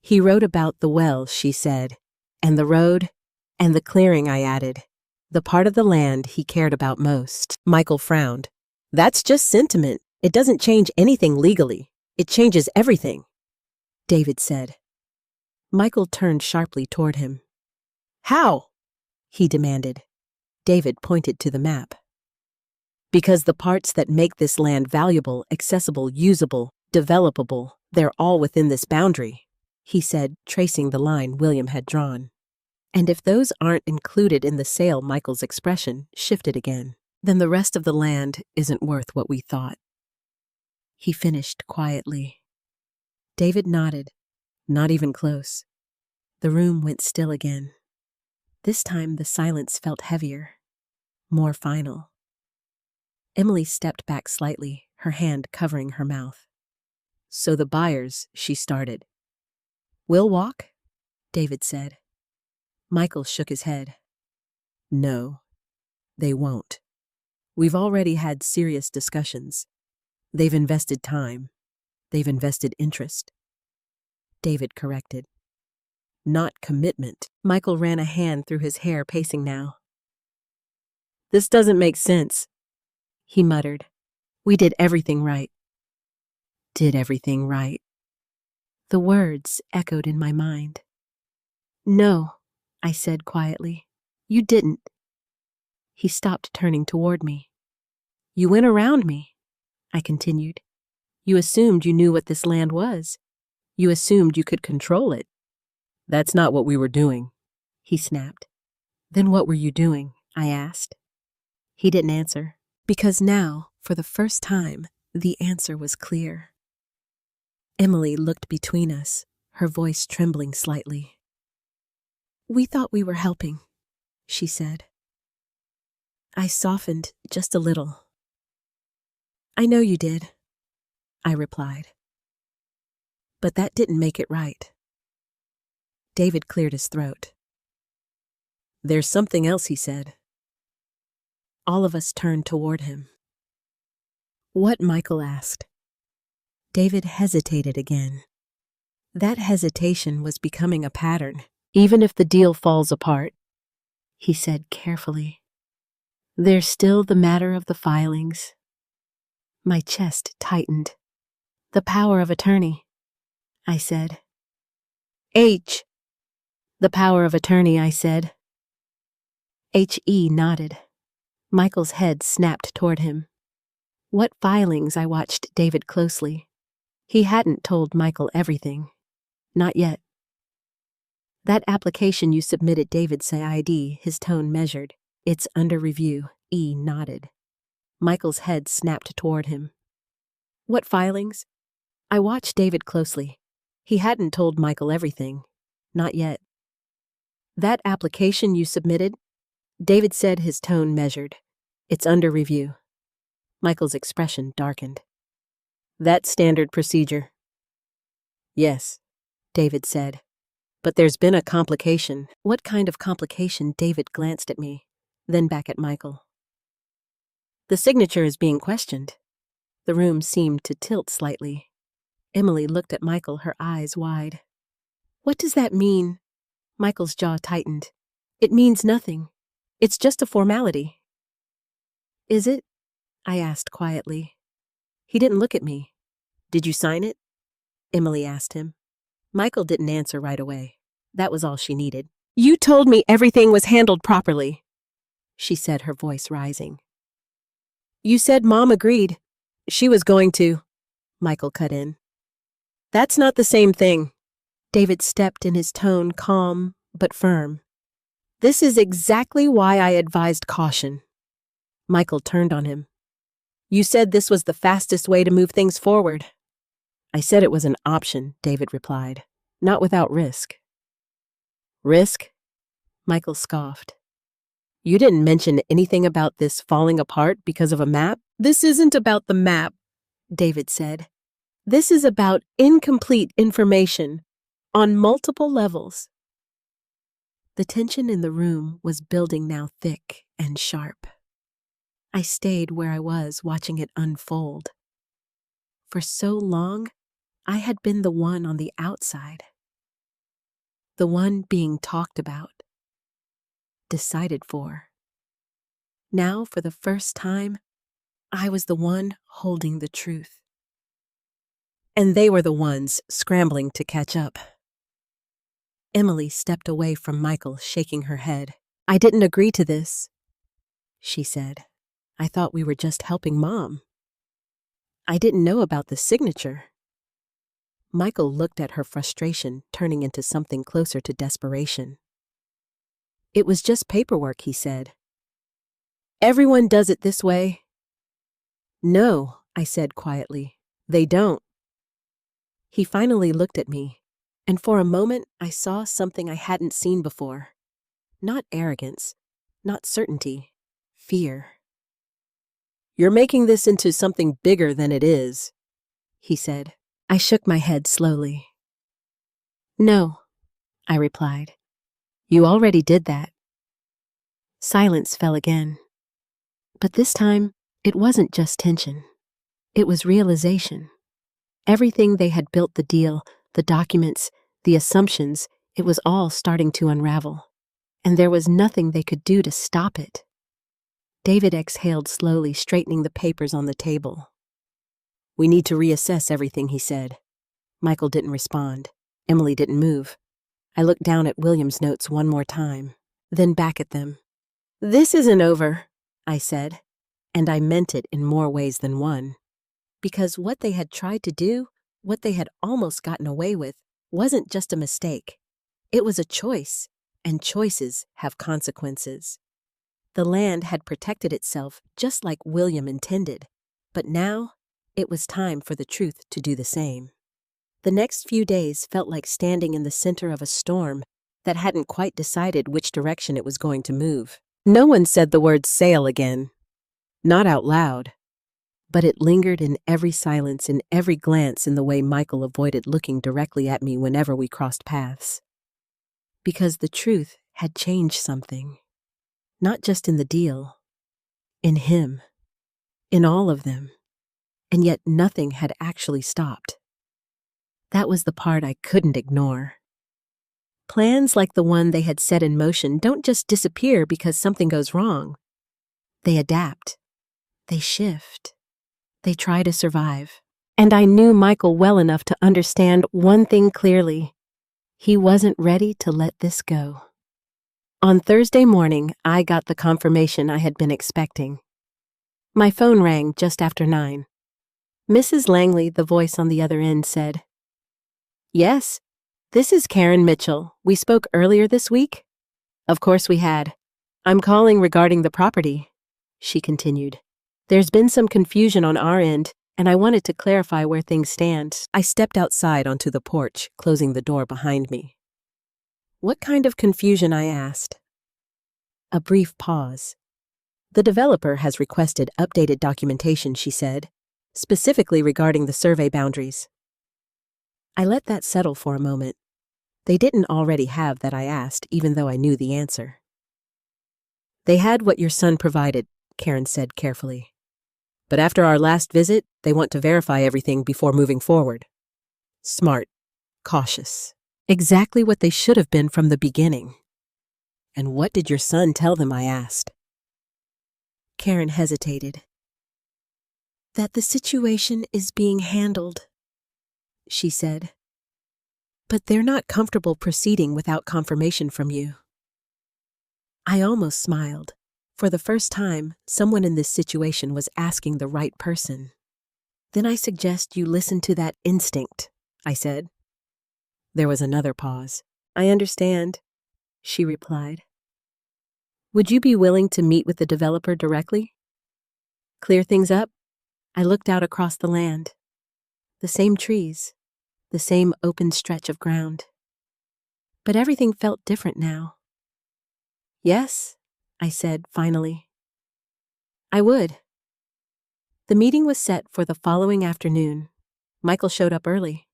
He wrote about the well, she said, and the road, and the clearing, I added. The part of the land he cared about most. Michael frowned. That's just sentiment. It doesn't change anything legally. It changes everything, David said. Michael turned sharply toward him. How? He demanded. David pointed to the map. Because the parts that make this land valuable, accessible, usable, developable, they're all within this boundary, he said, tracing the line William had drawn. And if those aren't included in the sale, Michael's expression shifted again, then the rest of the land isn't worth what we thought. He finished quietly. David nodded, not even close. The room went still again. This time the silence felt heavier, more final. Emily stepped back slightly, her hand covering her mouth. So the buyers, she started. We'll walk? David said. Michael shook his head. No, they won't. We've already had serious discussions. They've invested time. They've invested interest. David corrected. not commitment. Michael ran a hand through his hair, pacing now. This doesn't make sense, he muttered. We did everything right. Did everything right. The words echoed in my mind. No, I said quietly. You didn't. He stopped, turning toward me. You went around me, I continued. You assumed you knew what this land was. You assumed you could control it. That's not what we were doing, he snapped. Then what were you doing? I asked. He didn't answer, because now, for the first time, the answer was clear. Emily looked between us, her voice trembling slightly. We thought we were helping, she said. I softened just a little. I know you did, I replied. But that didn't make it right. David cleared his throat. There's something else, he said. All of us turned toward him. What? Michael asked. David hesitated again. That hesitation was becoming a pattern. Even if the deal falls apart, he said carefully, there's still the matter of the filings. My chest tightened. The power of attorney, I said. The power of attorney, I said. H.E. nodded. Michael's head snapped toward him. What filings? I watched David closely. He hadn't told Michael everything. Not yet. That application you submitted, David said. ID, his tone measured. It's under review. E nodded. Michael's head snapped toward him. What filings? I watched David closely. He hadn't told Michael everything. Not yet. That application you submitted? David said, his tone measured. It's under review. Michael's expression darkened. That's standard procedure. Yes, David said. But there's been a complication. What kind of complication? David glanced at me, then back at Michael. The signature is being questioned. The room seemed to tilt slightly. Emily looked at Michael, her eyes wide. What does that mean? Michael's jaw tightened. It means nothing. It's just a formality. Is it? I asked quietly. He didn't look at me. Did you sign it? Emily asked him. Michael didn't answer right away. That was all she needed. You told me everything was handled properly, she said, her voice rising. You said Mom agreed. She was going to, Michael cut in. That's not the same thing. David stepped in, his tone calm but firm. This is exactly why I advised caution. Michael turned on him. You said this was the fastest way to move things forward. I said it was an option, David replied, not without risk. Risk? Michael scoffed. You didn't mention anything about this falling apart because of a map? This isn't about the map, David said. This is about incomplete information on multiple levels. The tension in the room was building now, thick and sharp. I stayed where I was, watching it unfold. For so long, I had been the one on the outside. The one being talked about, decided for. Now, for the first time, I was the one holding the truth. And they were the ones scrambling to catch up. Emily stepped away from Michael, shaking her head. I didn't agree to this, she said. I thought we were just helping Mom. I didn't know about the signature. Michael looked at her frustration, turning into something closer to desperation. It was just paperwork, he said. Everyone does it this way. No, I said quietly. They don't. He finally looked at me, and for a moment I saw something I hadn't seen before. Not arrogance, not certainty, fear. You're making this into something bigger than it is, he said. I shook my head slowly. No, I replied. You already did that. Silence fell again. But this time, it wasn't just tension. It was realization. Everything they had built, the deal, the documents, the assumptions, It was all starting to unravel, and there was nothing they could do to stop it. David exhaled slowly, straightening the papers on the table. "We need to reassess everything," he said. Michael didn't respond. Emily didn't move. I looked down at William's notes one more time, then back at them. "This isn't over," I said, and I meant it in more ways than one. Because what they had tried to do, what they had almost gotten away with, wasn't just a mistake. It was a choice, and choices have consequences. The land had protected itself just like William intended, but now it was time for the truth to do the same. The next few days felt like standing in the center of a storm that hadn't quite decided which direction it was going to move. No one said the word sail again. Not out loud. But it lingered in every silence, in every glance, in the way Michael avoided looking directly at me whenever we crossed paths. Because the truth had changed something. Not just in the deal. In him. In all of them. And yet nothing had actually stopped. That was the part I couldn't ignore. Plans like the one they had set in motion don't just disappear because something goes wrong. They adapt. They shift. They try to survive. And I knew Michael well enough to understand one thing clearly. He wasn't ready to let this go. On Thursday morning, I got the confirmation I had been expecting. My phone rang just after 9. Mrs. Langley, the voice on the other end, said, "Yes, this is Karen Mitchell. We spoke earlier this week?" "Of course we had. I'm calling regarding the property," she continued. "There's been some confusion on our end, and I wanted to clarify where things stand." I stepped outside onto the porch, closing the door behind me. "What kind of confusion?" I asked. A brief pause. "The developer has requested updated documentation," she said, "specifically regarding the survey boundaries." I let that settle for a moment. They didn't already have that, I asked, even though I knew the answer. "They had what your son provided," Karen said carefully. "But after our last visit, they want to verify everything before moving forward." Smart. Cautious. Exactly what they should have been from the beginning. "And what did your son tell them?" I asked. Karen hesitated. "That the situation is being handled," she said. "But they're not comfortable proceeding without confirmation from you." I almost smiled. For the first time, someone in this situation was asking the right person. "Then I suggest you listen to that instinct," I said. There was another pause. "I understand," she replied. "Would you be willing to meet with the developer directly? Clear things up?" I looked out across the land. The same trees, the same open stretch of ground. But everything felt different now. "Yes," I said finally. "I would." The meeting was set for the following afternoon. Michael showed up early.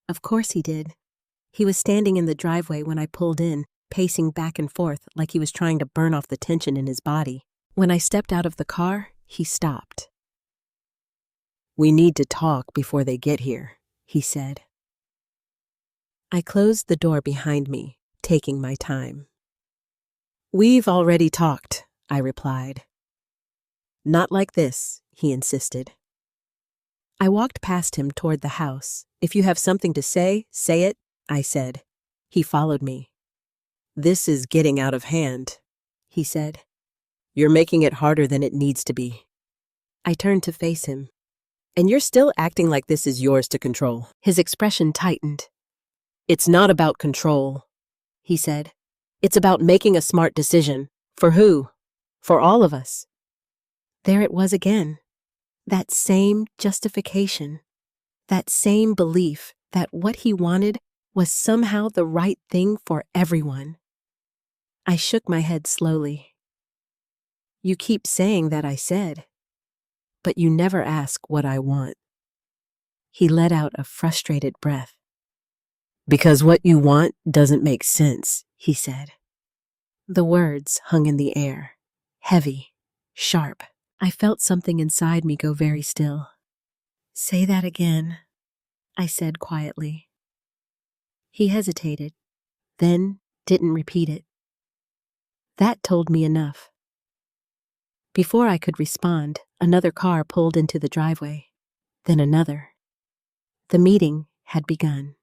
Of course he did. He was standing in the driveway when I pulled in, pacing back and forth like he was trying to burn off the tension in his body. When I stepped out of the car, he stopped. "We need to talk before they get here," he said. I closed the door behind me, taking my time. "We've already talked," I replied. "Not like this," he insisted. I walked past him toward the house. "If you have something to say, say it," I said. He followed me. "This is getting out of hand," he said. "You're making it harder than it needs to be." I turned to face him. "And you're still acting like this is yours to control." His expression tightened. "It's not about control," he said. "It's about making a smart decision. For who? For all of us." There it was again. That same justification. That same belief that what he wanted was somehow the right thing for everyone. I shook my head slowly. "You keep saying that," I said. "But you never ask what I want." He let out a frustrated breath. "Because what you want doesn't make sense," he said. The words hung in the air, heavy, sharp. I felt something inside me go very still. "Say that again," I said quietly. He hesitated, then didn't repeat it. That told me enough. Before I could respond, another car pulled into the driveway, then another. The meeting had begun.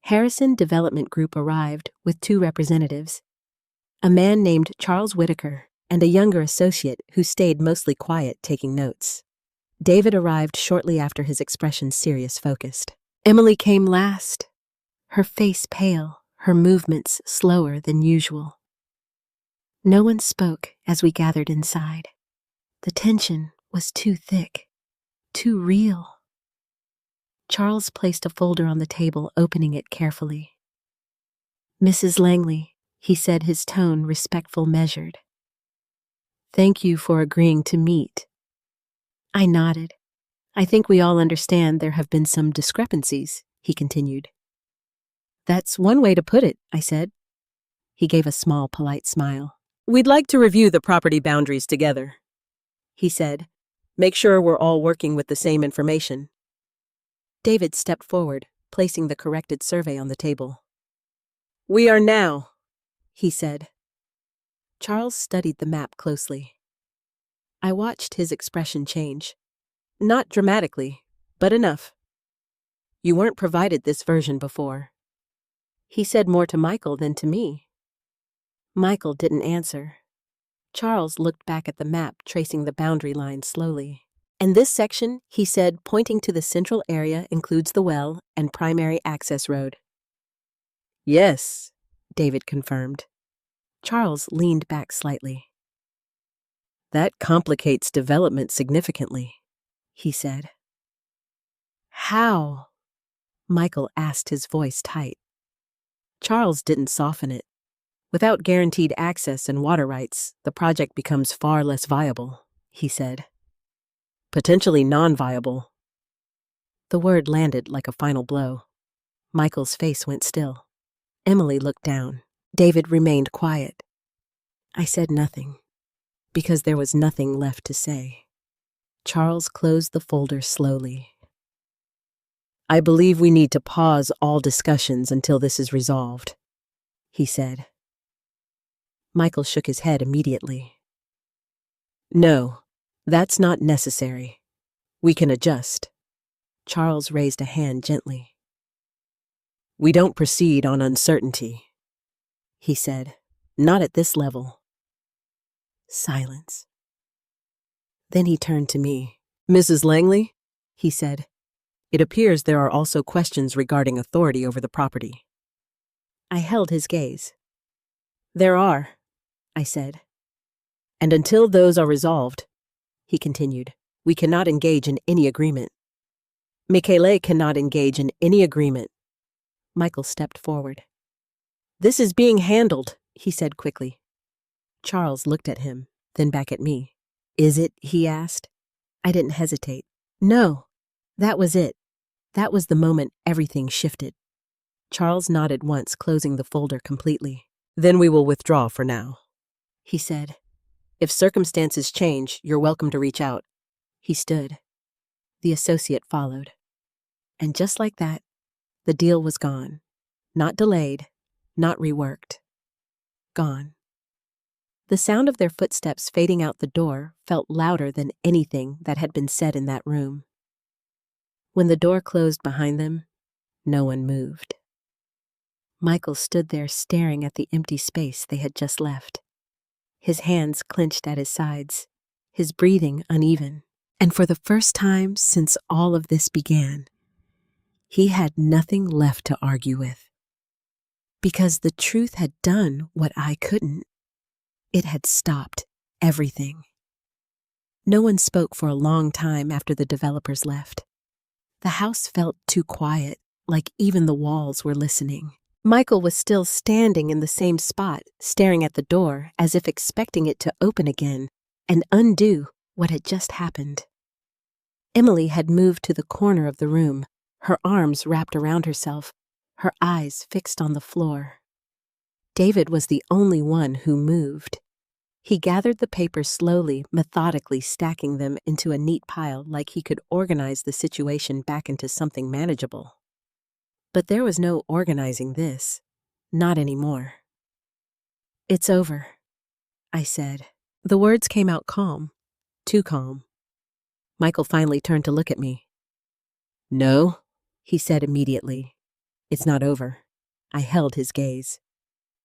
Harrison Development Group arrived with 2 representatives, a man named Charles Whitaker and a younger associate who stayed mostly quiet taking notes. David arrived shortly after, his expression serious-focused. Emily came last, her face pale, her movements slower than usual. No one spoke as we gathered inside. The tension was too thick, too real. Charles placed a folder on the table, opening it carefully. "Mrs. Langley," he said, his tone respectful, measured. "Thank you for agreeing to meet." I nodded. "I think we all understand there have been some discrepancies," he continued. "That's one way to put it," I said. He gave a small, polite smile. "We'd like to review the property boundaries together," he said. "Make sure we're all working with the same information." David stepped forward, placing the corrected survey on the table. "We are now," he said. Charles studied the map closely. I watched his expression change. Not dramatically, but enough. "You weren't provided this version before." He said more to Michael than to me. Michael didn't answer. Charles looked back at the map, tracing the boundary line slowly. "And this section," he said, pointing to the central area, "includes the well and primary access road." "Yes," David confirmed. Charles leaned back slightly. "That complicates development significantly," he said. "How?" Michael asked, his voice tight. Charles didn't soften it. "Without guaranteed access and water rights, the project becomes far less viable," he said. "Potentially non-viable." The word landed like a final blow. Michael's face went still. Emily looked down. David remained quiet. I said nothing, because there was nothing left to say. Charles closed the folder slowly. "I believe we need to pause all discussions until this is resolved," he said. Michael shook his head immediately. "No, that's not necessary. We can adjust." Charles raised a hand gently. "We don't proceed on uncertainty," he said. "Not at this level." Silence. Then he turned to me. "Mrs. Langley," he said, "it appears there are also questions regarding authority over the property." I held his gaze. "There are," I said. "And until those are resolved," he continued, "we cannot engage in any agreement." "Michele cannot engage in any agreement." Michael stepped forward. "This is being handled," he said quickly. Charles looked at him, then back at me. "Is it?" he asked. I didn't hesitate. "No, that was it. That was the moment everything shifted." Charles nodded once, closing the folder completely. "Then we will withdraw for now," he said. "If circumstances change, you're welcome to reach out." He stood. The associate followed. And just like that, the deal was gone. Not delayed, not reworked. Gone. The sound of their footsteps fading out the door felt louder than anything that had been said in that room. When the door closed behind them, no one moved. Michael stood there staring at the empty space they had just left. His hands clenched at his sides, his breathing uneven. And for the first time since all of this began, he had nothing left to argue with. Because the truth had done what I couldn't. It had stopped everything. No one spoke for a long time after the developers left. The house felt too quiet, like even the walls were listening. Michael was still standing in the same spot, staring at the door as if expecting it to open again and undo what had just happened. Emily had moved to the corner of the room, her arms wrapped around herself, her eyes fixed on the floor. David was the only one who moved. He gathered the papers slowly, methodically stacking them into a neat pile like he could organize the situation back into something manageable. But there was no organizing this. Not anymore. "It's over," I said. The words came out calm. Too calm. Michael finally turned to look at me. "No," he said immediately. "It's not over." I held his gaze.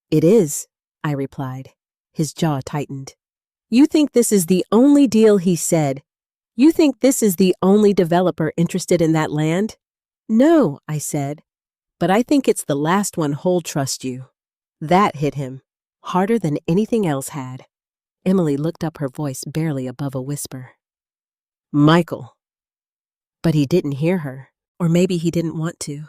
"It is," I replied. His jaw tightened. "You think this is the only deal," he said. "You think this is the only developer interested in that land?" "No," I said. "But I think it's the last one who'll trust you." That hit him, harder than anything else had. Emily looked up, her voice barely above a whisper. "Michael." But he didn't hear her, or maybe he didn't want to.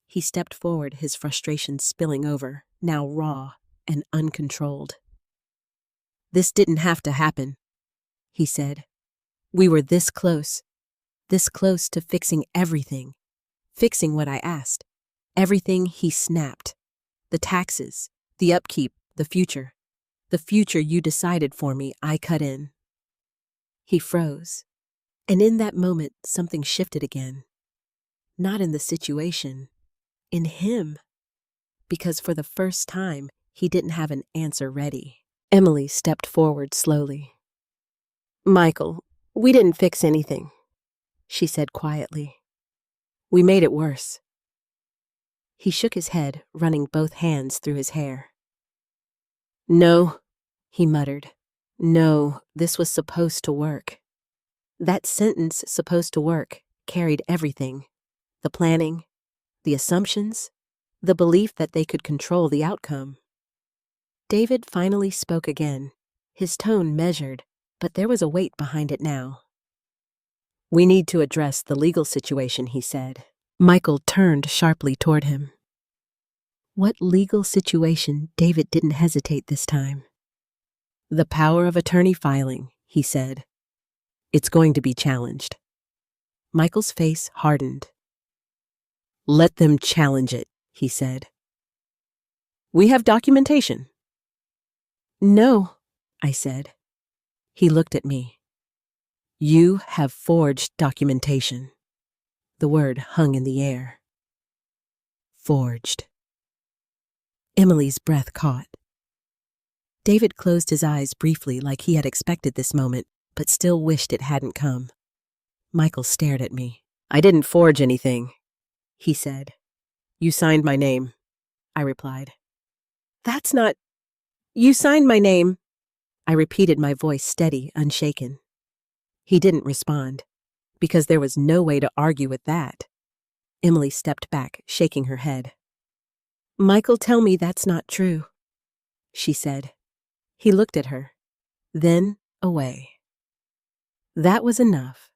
He stepped forward, his frustration spilling over, now raw and uncontrolled. "This didn't have to happen," he said. "We were this close to fixing everything, fixing what I asked. Everything," he snapped. "The taxes, the upkeep, the future. The future you decided for me, I cut in." He froze. And in that moment, something shifted again. Not in the situation, in him. Because for the first time, he didn't have an answer ready. Emily stepped forward slowly. "Michael, we didn't fix anything," she said quietly. "We made it worse." He shook his head, running both hands through his hair. "No," he muttered. "No, this was supposed to work." That sentence, "supposed to work," carried everything. The planning, the assumptions, the belief that they could control the outcome. David finally spoke again, his tone measured, but there was a weight behind it now. "We need to address the legal situation," he said. Michael turned sharply toward him. What legal situation? David didn't hesitate this time. "The power of attorney filing," he said. "It's going to be challenged." Michael's face hardened. "Let them challenge it," he said. "We have documentation." "No," I said. He looked at me. "You have forged documentation." The word hung in the air. Forged. Emily's breath caught. David closed his eyes briefly, like he had expected this moment, but still wished it hadn't come. Michael stared at me. "I didn't forge anything," he said. "You signed my name," I replied. "That's not—" "You signed my name," I repeated, my voice steady, unshaken. He didn't respond, because there was no way to argue with that. Emily stepped back, shaking her head. "Michael, tell me that's not true," she said. He looked at her, then away. That was enough.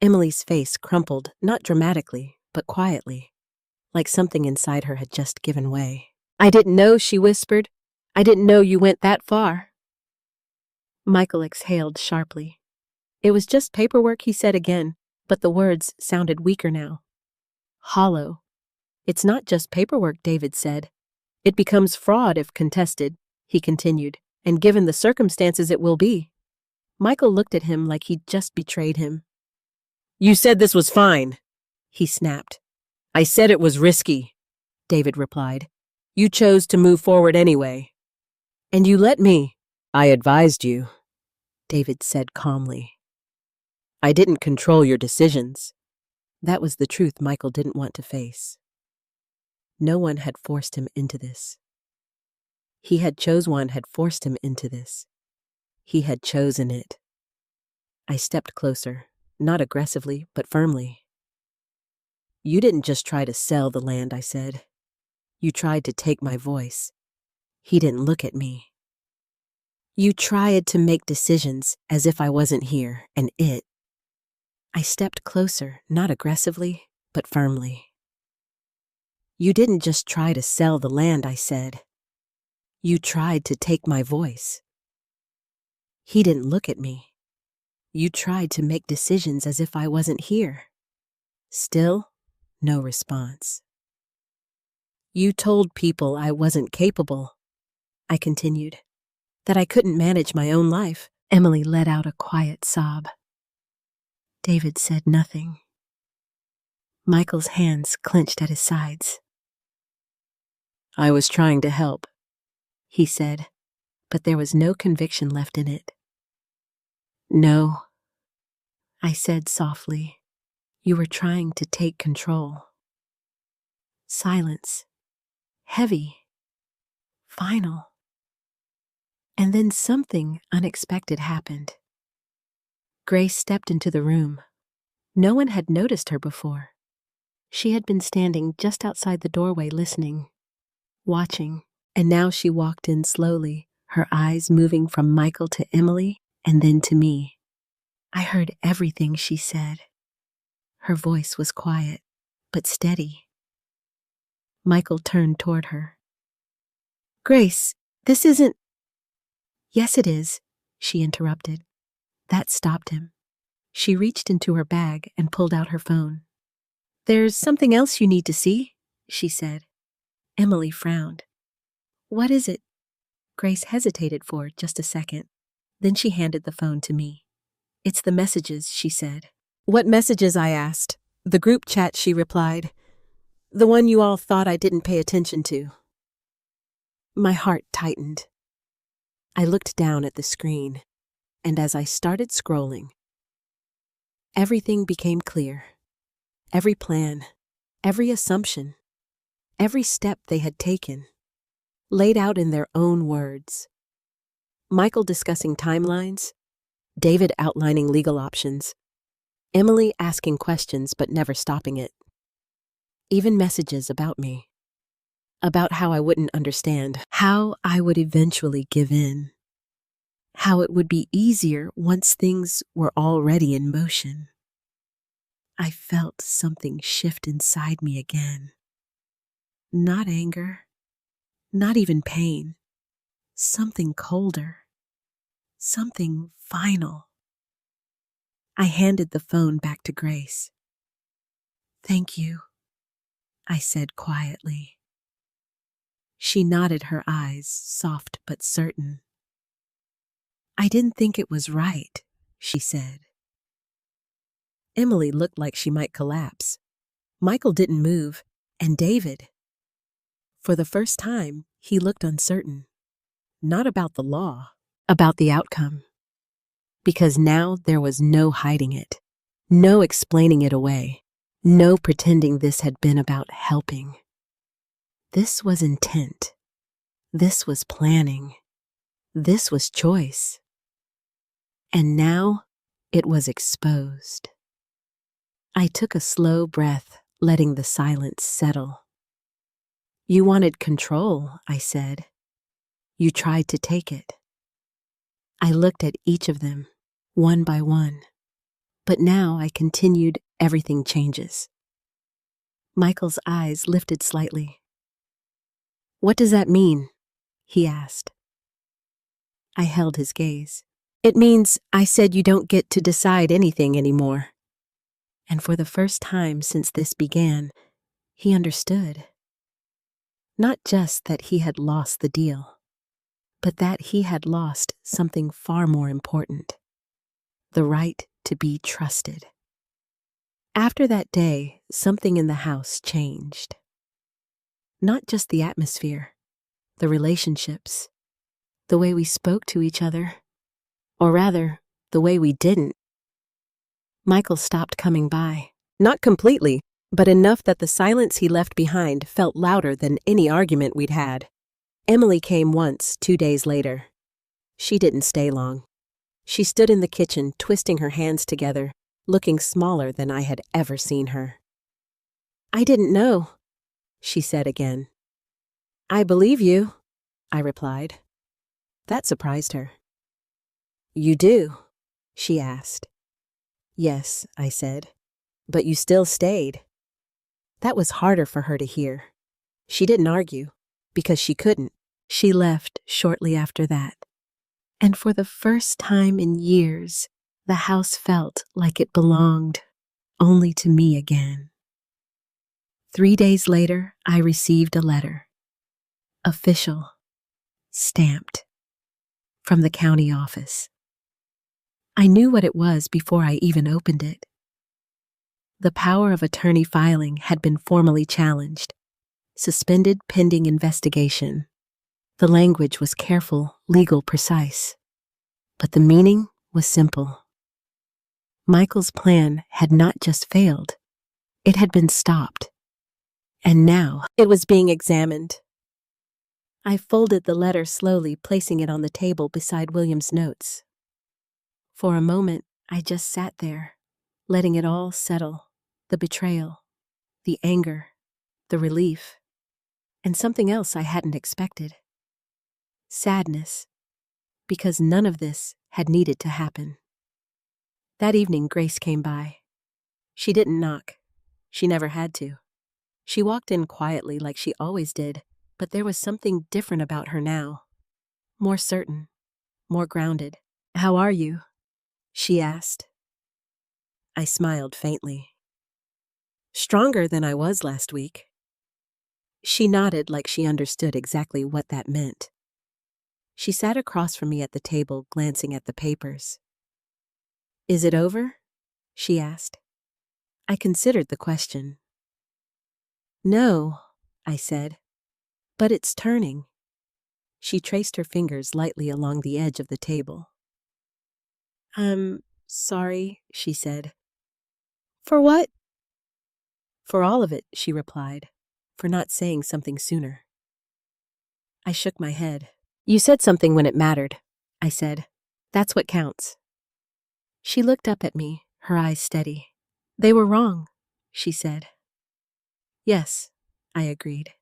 Emily's face crumpled, not dramatically, but quietly, like something inside her had just given way. "I didn't know," she whispered. "I didn't know you went that far." Michael exhaled sharply. "It was just paperwork," he said again, but the words sounded weaker now. Hollow. "It's not just paperwork," David said. "It becomes fraud if contested," he continued, "and given the circumstances it will be." Michael looked at him like he'd just betrayed him. "You said this was fine," he snapped. "I said it was risky," David replied. "You chose to move forward anyway. And you let me." "I advised you," David said calmly. "I didn't control your decisions." That was the truth Michael didn't want to face. No one had forced him into this. He had forced him into this. He had chosen it. I stepped closer, not aggressively, but firmly. "You didn't just try to sell the land," I said. "You tried to take my voice." He didn't look at me. "You tried to make decisions as if I wasn't here, and it." I stepped closer, not aggressively, but firmly. "You didn't just try to sell the land," I said. "You tried to take my voice." He didn't look at me. "You tried to make decisions as if I wasn't here." Still, no response. "You told people I wasn't capable," I continued, "that I couldn't manage my own life." Emily let out a quiet sob. David said nothing. Michael's hands clenched at his sides. "I was trying to help," he said, but there was no conviction left in it. "No," I said softly. "You were trying to take control." Silence. Heavy. Final. And then something unexpected happened. Grace stepped into the room. No one had noticed her before. She had been standing just outside the doorway listening, watching, and now she walked in slowly, her eyes moving from Michael to Emily and then to me. I heard everything she said. Her voice was quiet, but steady. Michael turned toward her. "Grace, this isn't—" "Yes, it is," she interrupted. That stopped him. She reached into her bag and pulled out her phone. "There's something else you need to see," she said. Emily frowned. "What is it?" Grace hesitated for just a second. Then she handed the phone to me. "It's the messages," she said. "What messages?" I asked. "The group chat," she replied. "The one you all thought I didn't pay attention to." My heart tightened. I looked down at the screen, and as I started scrolling, everything became clear. Every plan, every assumption, every step they had taken, laid out in their own words. Michael discussing timelines, David outlining legal options, Emily asking questions but never stopping it. Even messages about me, about how I wouldn't understand, how I would eventually give in, how it would be easier once things were already in motion. I felt something shift inside me again. Not anger, not even pain, something colder, something final. I handed the phone back to Grace. "Thank you," I said quietly. She nodded, her eyes soft but certain. "I didn't think it was right," she said. Emily looked like she might collapse. Michael didn't move, and David. For the first time, he looked uncertain. Not about the law, about the outcome. Because now there was no hiding it, no explaining it away, no pretending this had been about helping. This was intent. This was planning. This was choice. And now it was exposed. I took a slow breath, letting the silence settle. "You wanted control," I said. "You tried to take it." I looked at each of them, one by one. But now I continued, "Everything changes." Michael's eyes lifted slightly. "What does that mean?" he asked. I held his gaze. "It means I said you don't get to decide anything anymore." And for the first time since this began, he understood. Not just that he had lost the deal, but that he had lost something far more important: the right to be trusted. After that day, something in the house changed. Not just the atmosphere, the relationships, the way we spoke to each other, or rather, the way we didn't. Michael stopped coming by. Not completely, but enough that the silence he left behind felt louder than any argument we'd had. Emily came once, 2 days later. She didn't stay long. She stood in the kitchen, twisting her hands together, looking smaller than I had ever seen her. "I didn't know," she said again. "I believe you," I replied. That surprised her. "You do?" she asked. "Yes," I said. "But you still stayed." That was harder for her to hear. She didn't argue, because she couldn't. She left shortly after that. And for the first time in years, the house felt like it belonged only to me again. 3 days later, I received a letter. Official. Stamped. From the county office. I knew what it was before I even opened it. The power of attorney filing had been formally challenged, suspended pending investigation. The language was careful, legal, precise. But the meaning was simple. Michael's plan had not just failed, it had been stopped. And now it was being examined. I folded the letter slowly, placing it on the table beside William's notes. For a moment, I just sat there, letting it all settle. The betrayal, the anger, the relief, and something else I hadn't expected. Sadness, because none of this had needed to happen. That evening, Grace came by. She didn't knock. She never had to. She walked in quietly like she always did, but there was something different about her now. More certain, more grounded. "How are you?" she asked. I smiled faintly. "Stronger than I was last week." She nodded like she understood exactly what that meant. She sat across from me at the table, glancing at the papers. "Is it over?" she asked. I considered the question. "No," I said, "but it's turning." She traced her fingers lightly along the edge of the table. "I'm sorry," she said. "For what?" "For all of it," she replied, "for not saying something sooner." I shook my head. "You said something when it mattered," I said. "That's what counts." She looked up at me, her eyes steady. "They were wrong," she said. "Yes," I agreed.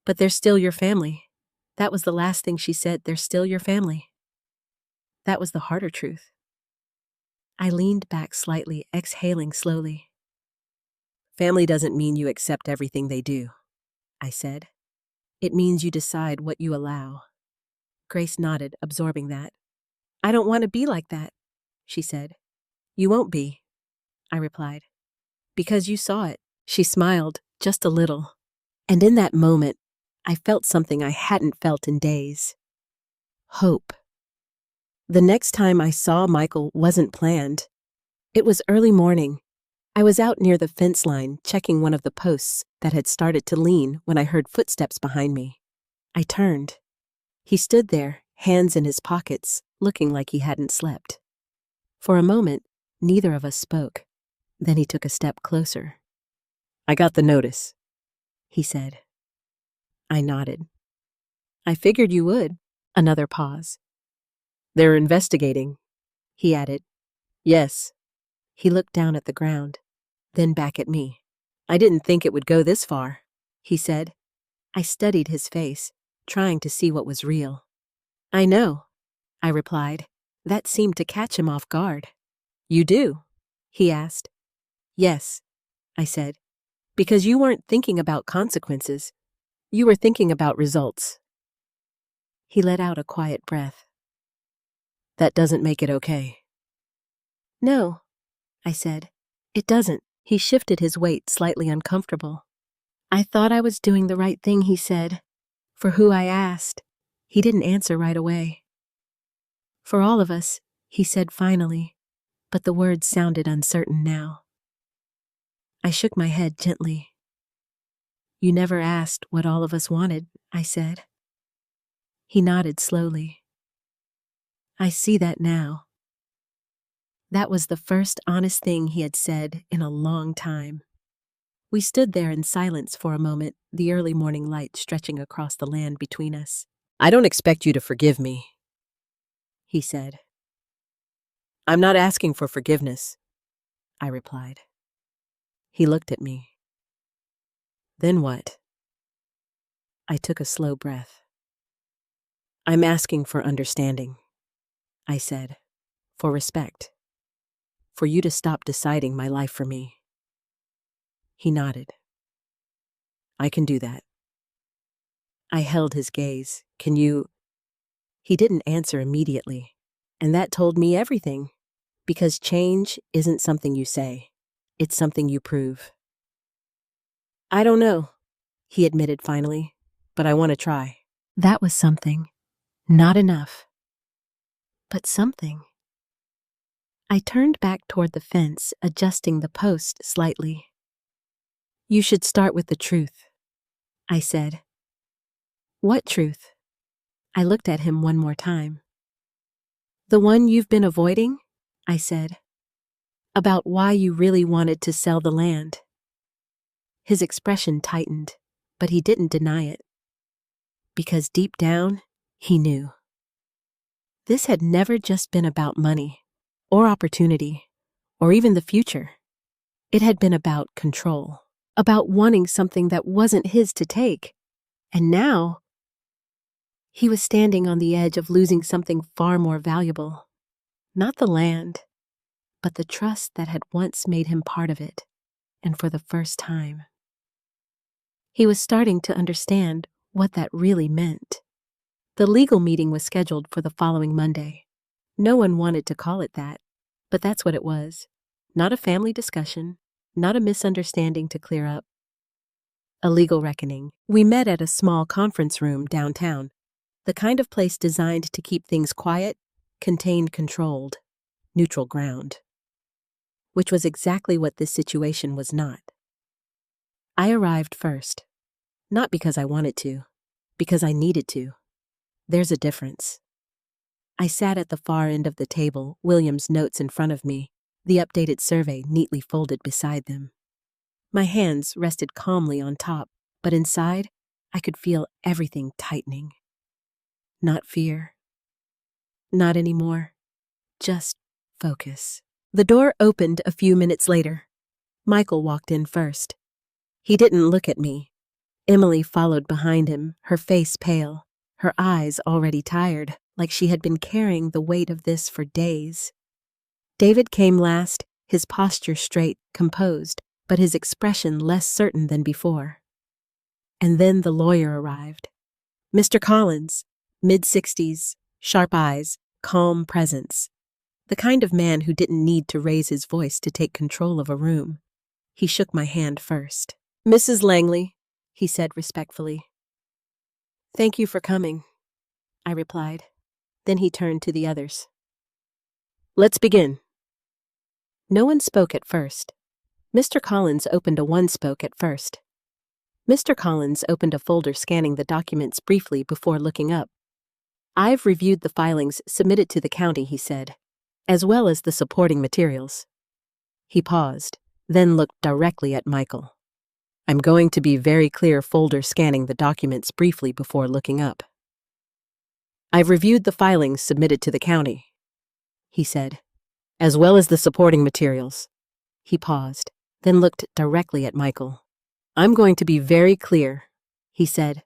"But they're still your family." That was the last thing she said. "They're still your family." That was the harder truth. I leaned back slightly, exhaling slowly. "Family doesn't mean you accept everything they do," I said. "It means you decide what you allow." Grace nodded, absorbing that. "I don't want to be like that," she said. "You won't be," I replied. "Because you saw it." She smiled, just a little. And in that moment, I felt something I hadn't felt in days. Hope. The next time I saw Michael wasn't planned. It was early morning. I was out near the fence line, checking one of the posts that had started to lean when I heard footsteps behind me. I turned. He stood there, hands in his pockets, looking like he hadn't slept. For a moment, neither of us spoke. Then he took a step closer. "I got the notice," he said. I nodded. "I figured you would." Another pause. "They're investigating," he added. "Yes." He looked down at the ground, then back at me. "I didn't think it would go this far," he said. I studied his face, trying to see what was real. "I know," I replied. That seemed to catch him off guard. "You do?" he asked. "Yes," I said, "because you weren't thinking about consequences. You were thinking about results." He let out a quiet breath. "That doesn't make it okay." "No," I said. "It doesn't." He shifted his weight, slightly uncomfortable. "I thought I was doing the right thing," he said. "For who I asked." He didn't answer right away. "For all of us," he said finally, but the words sounded uncertain now. I shook my head gently. "You never asked what all of us wanted," I said. He nodded slowly. "I see that now." That was the first honest thing he had said in a long time. We stood there in silence for a moment, the early morning light stretching across the land between us. "I don't expect you to forgive me," he said. "I'm not asking for forgiveness," I replied. He looked at me. "Then what?" I took a slow breath. "I'm asking for understanding," I said, "for respect, for you to stop deciding my life for me." He nodded. "I can do that." I held his gaze. "Can you—" He didn't answer immediately, and that told me everything, because change isn't something you say, it's something you prove. "I don't know," he admitted finally, "but I want to try." That was something. Not enough, but something. I turned back toward the fence, adjusting the post slightly. "You should start with the truth," I said. "What truth?" I looked at him one more time. "The one you've been avoiding," I said. "About why you really wanted to sell the land." His expression tightened, but he didn't deny it. Because deep down, he knew. This had never just been about money, or opportunity, or even the future. It had been about control, about wanting something that wasn't his to take. And now, he was standing on the edge of losing something far more valuable. Not the land, but the trust that had once made him part of it, and for the first time. He was starting to understand what that really meant. The legal meeting was scheduled for the following Monday. No one wanted to call it that, but that's what it was. Not a family discussion, not a misunderstanding to clear up. A legal reckoning. We met at a small conference room downtown, the kind of place designed to keep things quiet, contained, controlled, neutral ground. Which was exactly what this situation was not. I arrived first, not because I wanted to, because I needed to. There's a difference. I sat at the far end of the table, William's notes in front of me, the updated survey neatly folded beside them. My hands rested calmly on top, but inside, I could feel everything tightening. Not fear. Not anymore. Just focus. The door opened a few minutes later. Michael walked in first. He didn't look at me. Emily followed behind him, her face pale, her eyes already tired, like she had been carrying the weight of this for days. David came last, his posture straight, composed, but his expression less certain than before. And then the lawyer arrived. Mr. Collins, mid-60s, sharp eyes, calm presence. The kind of man who didn't need to raise his voice to take control of a room. He shook my hand first. "Mrs. Langley," he said respectfully. "Thank you for coming," I replied. Then he turned to the others. "Let's begin." No one spoke at first. Mr. Collins opened a folder scanning the documents briefly before looking up. "I've reviewed the filings submitted to the county," he said, "as well as the supporting materials." He paused, then looked directly at Michael. "I'm going to be very clear, folder scanning the documents briefly before looking up. I've reviewed the filings submitted to the county," he said, "as well as the supporting materials." He paused, then looked directly at Michael. "I'm going to be very clear," he said.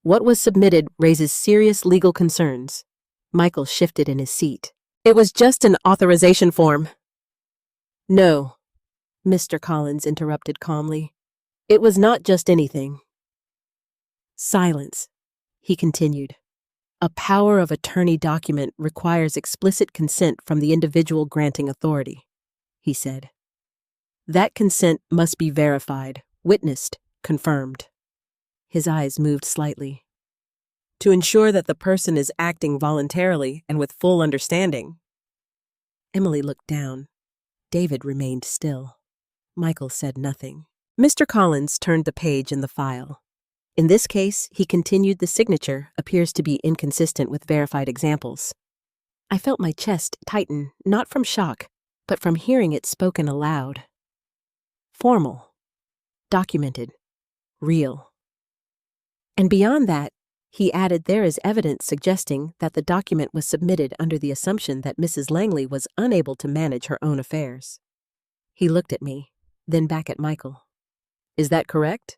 "What was submitted raises serious legal concerns." Michael shifted in his seat. "It was just an authorization form." "No," Mr. Collins interrupted calmly. "It was not just anything." Silence. He continued. "A power of attorney document requires explicit consent from the individual granting authority," he said. "That consent must be verified, witnessed, confirmed." His eyes moved slightly. "To ensure that the person is acting voluntarily and with full understanding." Emily looked down. David remained still. Michael said nothing. Mr. Collins turned the page in the file. "In this case," he continued, "the signature appears to be inconsistent with verified examples." I felt my chest tighten, not from shock, but from hearing it spoken aloud. Formal. Documented. Real. And beyond that, he added, there is evidence suggesting that the document was submitted under the assumption that Mrs. Langley was unable to manage her own affairs. He looked at me, then back at Michael. "Is that correct?"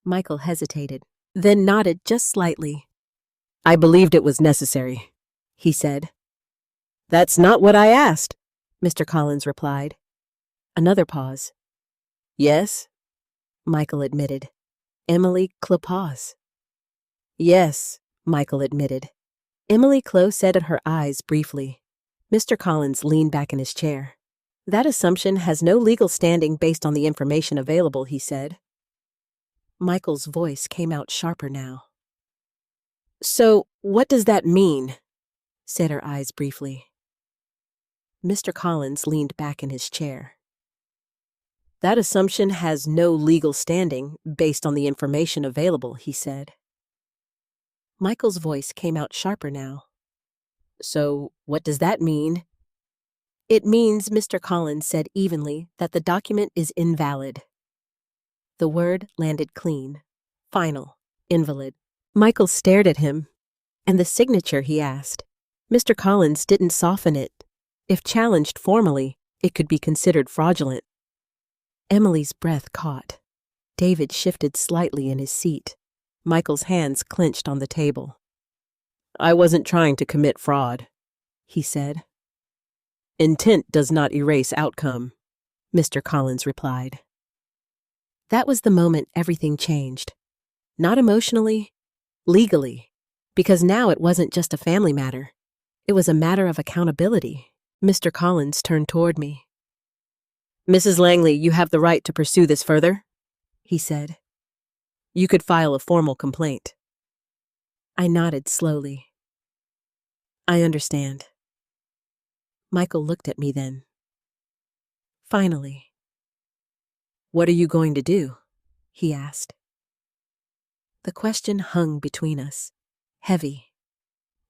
Michael hesitated, then nodded just slightly. "I believed it was necessary," he said. "That's not what I asked," Mr. Collins replied. Another pause. "Yes?" Michael admitted. Emily Clapause. "Yes," Michael admitted. Emily close-setted her eyes briefly. Mr. Collins leaned back in his chair. "That assumption has no legal standing based on the information available," he said. Michael's voice came out sharper now. "So, what does that mean?" said her eyes briefly. Mr. Collins leaned back in his chair. That assumption has no legal standing based on the information available, he said. Michael's voice came out sharper now. So, what does that mean? It means, Mr. Collins said evenly, that the document is invalid. The word landed clean. Final. Invalid. Michael stared at him. And the signature, he asked. Mr. Collins didn't soften it. If challenged formally, it could be considered fraudulent. Emily's breath caught. David shifted slightly in his seat. Michael's hands clenched on the table. I wasn't trying to commit fraud, he said. Intent does not erase outcome, Mr. Collins replied. That was the moment everything changed. Not emotionally, legally, because now it wasn't just a family matter. It was a matter of accountability. Mr. Collins turned toward me. Mrs. Langley, you have the right to pursue this further, he said. You could file a formal complaint. I nodded slowly. I understand. Michael looked at me then. Finally. What are you going to do? He asked. The question hung between us, heavy,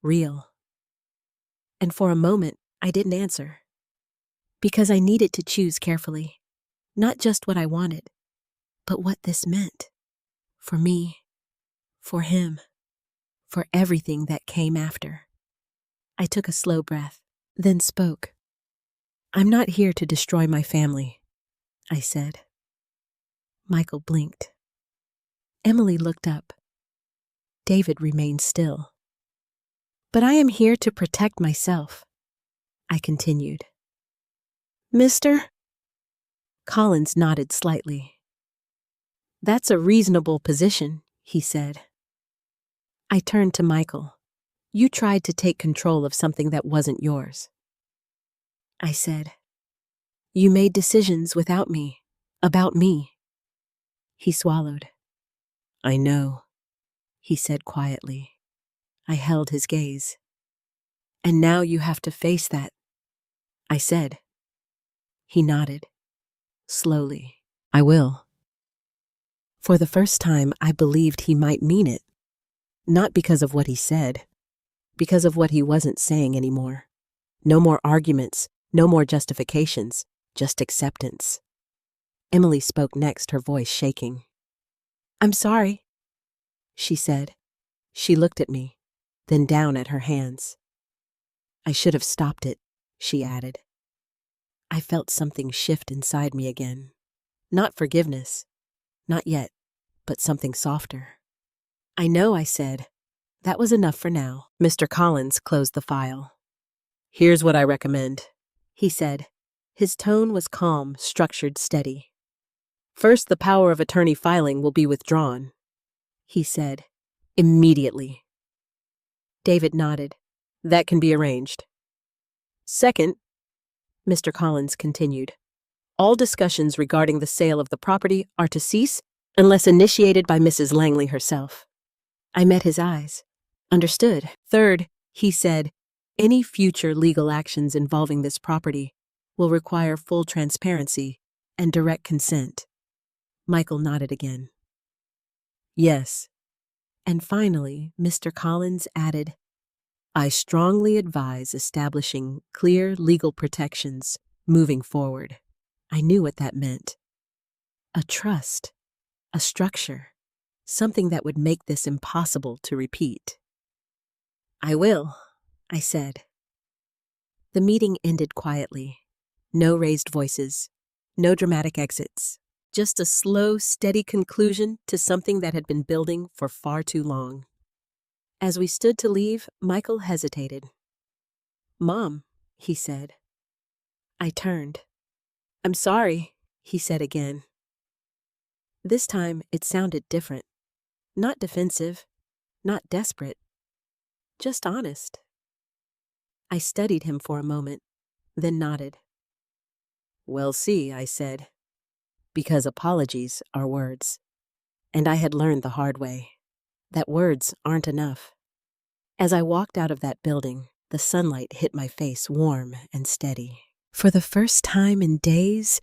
real. And for a moment, I didn't answer. Because I needed to choose carefully, not just what I wanted, but what this meant. For me, for him, for everything that came after. I took a slow breath, then spoke. I'm not here to destroy my family, I said. Michael blinked. Emily looked up. David remained still. But I am here to protect myself, I continued. Mr. Collins nodded slightly. That's a reasonable position, he said. I turned to Michael. You tried to take control of something that wasn't yours. I said, you made decisions without me, about me. He swallowed. I know, he said quietly. I held his gaze. And now you have to face that, I said. He nodded. Slowly. I will. For the first time, I believed he might mean it. Not because of what he said, because of what he wasn't saying anymore. No more arguments, no more justifications, just acceptance. Emily spoke next, her voice shaking. I'm sorry, she said. She looked at me, then down at her hands. I should have stopped it, she added. I felt something shift inside me again. Not forgiveness. Not yet, but something softer. I know, I said. That was enough for now. Mr. Collins closed the file. Here's what I recommend, he said. His tone was calm, structured, steady. First, the power of attorney filing will be withdrawn, he said, immediately. David nodded. That can be arranged. Second, Mr. Collins continued, all discussions regarding the sale of the property are to cease unless initiated by Mrs. Langley herself. I met his eyes. Understood. Third, he said, any future legal actions involving this property will require full transparency and direct consent. Michael nodded again. Yes. And finally, Mr. Collins added, I strongly advise establishing clear legal protections moving forward. I knew what that meant. A trust, a structure, something that would make this impossible to repeat. I will, I said. The meeting ended quietly. No raised voices, no dramatic exits. Just a slow, steady conclusion to something that had been building for far too long. As we stood to leave, Michael hesitated. Mom, he said. I turned. I'm sorry, he said again. This time it sounded different. Not defensive, not desperate, just honest. I studied him for a moment, then nodded. Well, see, I said, because apologies are words. And I had learned the hard way that words aren't enough. As I walked out of that building, the sunlight hit my face warm and steady. For the first time in days,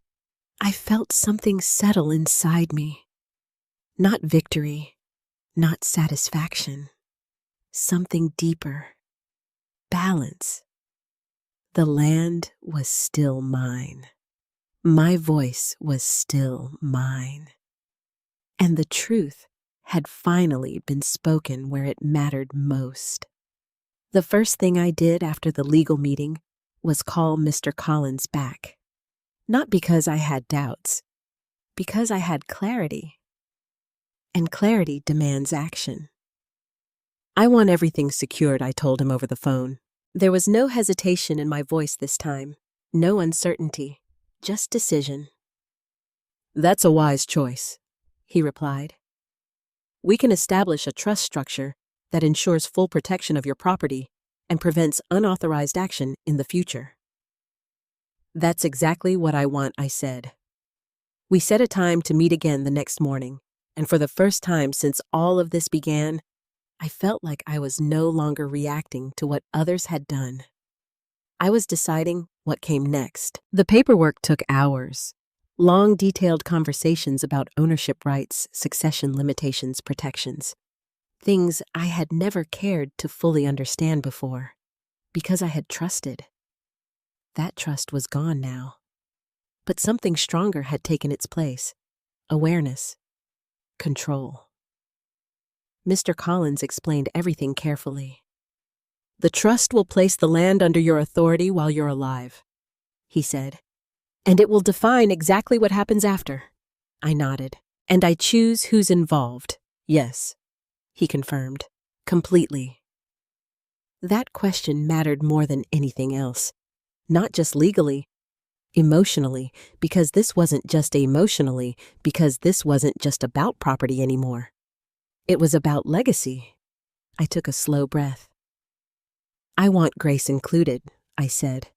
I felt something settle inside me. Not victory, not satisfaction. Something deeper. Balance. The land was still mine. My voice was still mine. And the truth had finally been spoken where it mattered most. The first thing I did after the legal meeting was call Mr. Collins back. Not because I had doubts, because I had clarity. And clarity demands action. I want everything secured, I told him over the phone. There was no hesitation in my voice this time, no uncertainty, just decision. That's a wise choice, he replied. We can establish a trust structure that ensures full protection of your property and prevents unauthorized action in the future. That's exactly what I want, I said. We set a time to meet again the next morning, and for the first time since all of this began, I felt like I was no longer reacting to what others had done. I was deciding what came next. The paperwork took hours. Long, detailed conversations about ownership rights, succession limitations, protections. Things I had never cared to fully understand before, because I had trusted. That trust was gone now. But something stronger had taken its place. Awareness. Control. Mr. Collins explained everything carefully. The trust will place the land under your authority while you're alive, he said, and it will define exactly what happens after. I nodded. And I choose who's involved. Yes, he confirmed, completely. That question mattered more than anything else, not just legally, emotionally, because this wasn't just about property anymore. It was about legacy. I took a slow breath. I want Grace included, I said.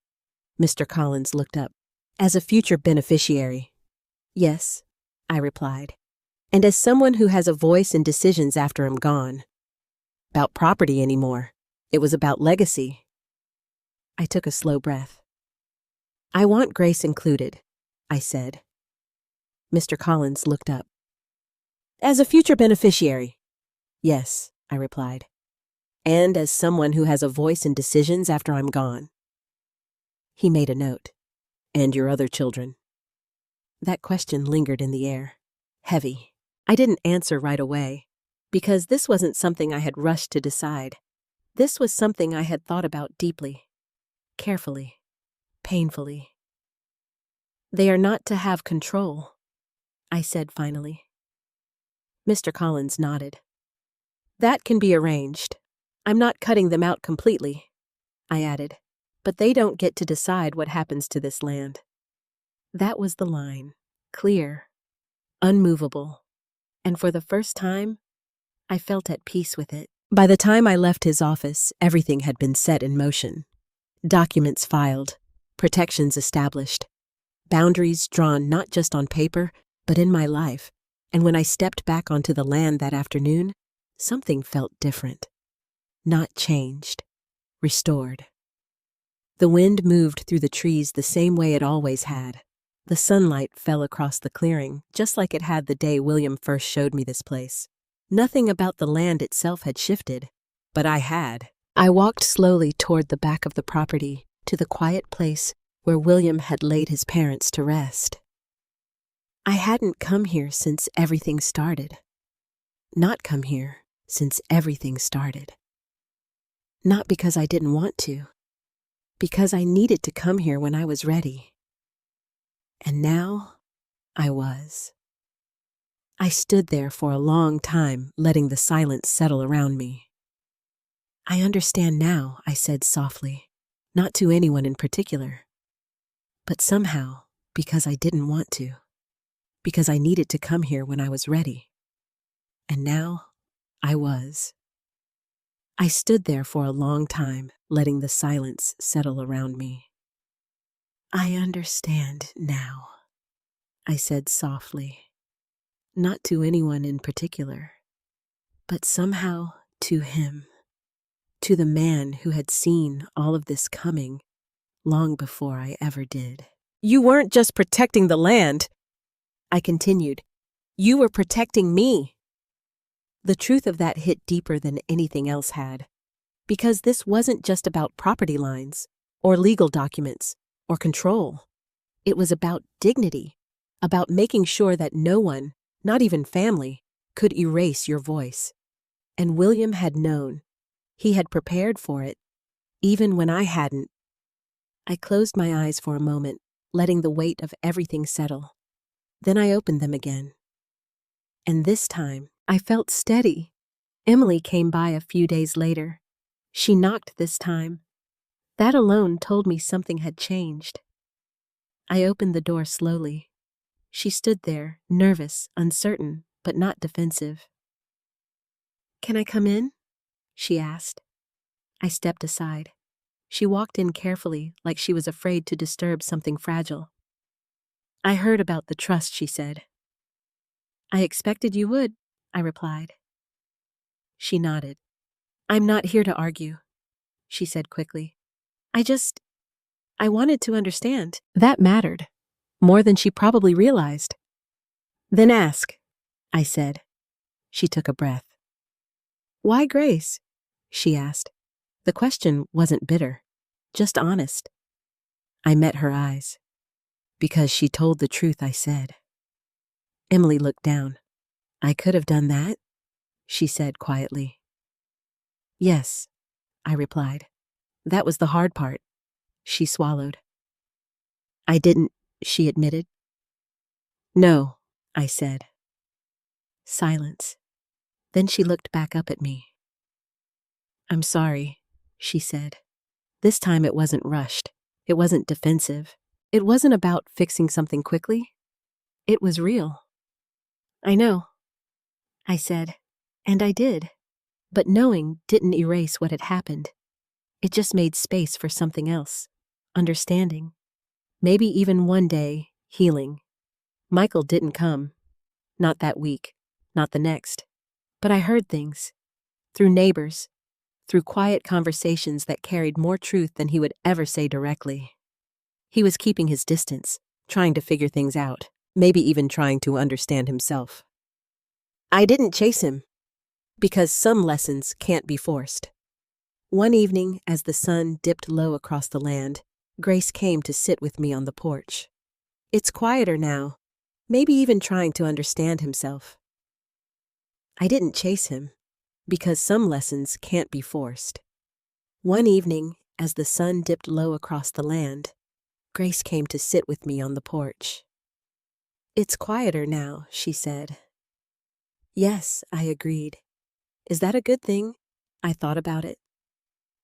Mr. Collins looked up. As a future beneficiary. Yes, I replied. And as someone who has a voice in decisions after I'm gone. About property anymore. It was about legacy. I took a slow breath. I want Grace included, I said. Mr. Collins looked up. As a future beneficiary. Yes, I replied. And as someone who has a voice in decisions after I'm gone. He made a note. And your other children. That question lingered in the air, heavy. I didn't answer right away, because this wasn't something I had rushed to decide. This was something I had thought about deeply, carefully, painfully. They are not to have control, I said finally. Mr. Collins nodded. That can be arranged. I'm not cutting them out completely, I added, but they don't get to decide what happens to this land. That was the line, clear, unmovable, and for the first time, I felt at peace with it. By the time I left his office, everything had been set in motion. Documents filed, protections established, boundaries drawn not just on paper, but in my life. And when I stepped back onto the land that afternoon, something felt different. Not changed, restored. The wind moved through the trees the same way it always had. The sunlight fell across the clearing, just like it had the day William first showed me this place. Nothing about the land itself had shifted, but I had. I walked slowly toward the back of the property, to the quiet place where William had laid his parents to rest. I hadn't come here since everything started. Not come here since everything started. Not because I didn't want to, because I needed to come here when I was ready. And now, I was. I stood there for a long time, letting the silence settle around me. I understand now, I said softly, not to anyone in particular, but somehow, because I didn't want to, because I needed to come here when I was ready. And now, I was. I stood there for a long time, letting the silence settle around me. I understand now, I said softly, not to anyone in particular, but somehow to him, to the man who had seen all of this coming long before I ever did. You weren't just protecting the land, I continued. You were protecting me. The truth of that hit deeper than anything else had, because this wasn't just about property lines, or legal documents, or control. It was about dignity, about making sure that no one, not even family, could erase your voice. And William had known. He had prepared for it, even when I hadn't. I closed my eyes for a moment, letting the weight of everything settle. Then I opened them again. And this time, I felt steady. Emily came by a few days later. She knocked this time. That alone told me something had changed. I opened the door slowly. She stood there, nervous, uncertain, but not defensive. "Can I come in?" she asked. I stepped aside. She walked in carefully, like she was afraid to disturb something fragile. "I heard about the trust," she said. "I expected you would," I replied. She nodded. "I'm not here to argue," she said quickly. I wanted to understand." That mattered, more than she probably realized. "Then ask," I said. She took a breath. "Why Grace?" she asked. The question wasn't bitter, just honest. I met her eyes. "Because she told the truth," I said. Emily looked down. "I could have done that," she said quietly. "Yes," I replied. "That was the hard part." She swallowed. "I didn't," she admitted. "No," I said. Silence. Then she looked back up at me. "I'm sorry," she said. This time it wasn't rushed. It wasn't defensive. It wasn't about fixing something quickly. It was real. "I know," I said, and I did. But knowing didn't erase what had happened. It just made space for something else. Understanding. Maybe even one day, healing. Michael didn't come. Not that week. Not the next. But I heard things. Through neighbors. Through quiet conversations that carried more truth than he would ever say directly. He was keeping his distance, trying to figure things out, maybe even trying to understand himself. I didn't chase him, because some lessons can't be forced. One evening, as the sun dipped low across the land, Grace came to sit with me on the porch. It's quieter now, maybe even trying to understand himself. I didn't chase him, because some lessons can't be forced. One evening, as the sun dipped low across the land, Grace came to sit with me on the porch. It's quieter now, she said. Yes, I agreed. Is that a good thing? I thought about it.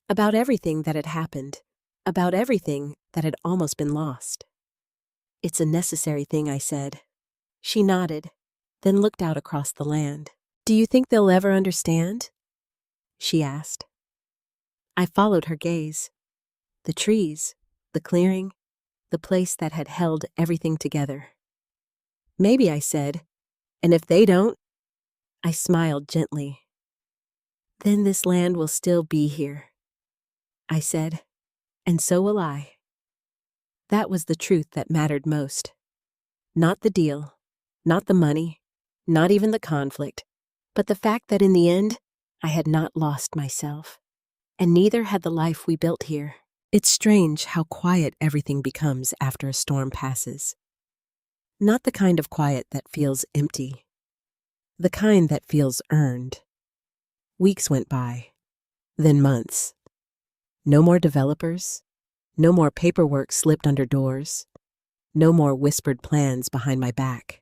About everything that had happened. About everything that had almost been lost. It's a necessary thing, I said. She nodded, then looked out across the land. Do you think they'll ever understand? She asked. I followed her gaze. The trees, the clearing, the place that had held everything together. Maybe, I said, and if they don't, I smiled gently. Then this land will still be here, I said, and so will I. That was the truth that mattered most. Not the deal, not the money, not even the conflict, but the fact that in the end, I had not lost myself, and neither had the life we built here. It's strange how quiet everything becomes after a storm passes. Not the kind of quiet that feels empty, the kind that feels earned. Weeks went by, then months. No more developers, no more paperwork slipped under doors, no more whispered plans behind my back,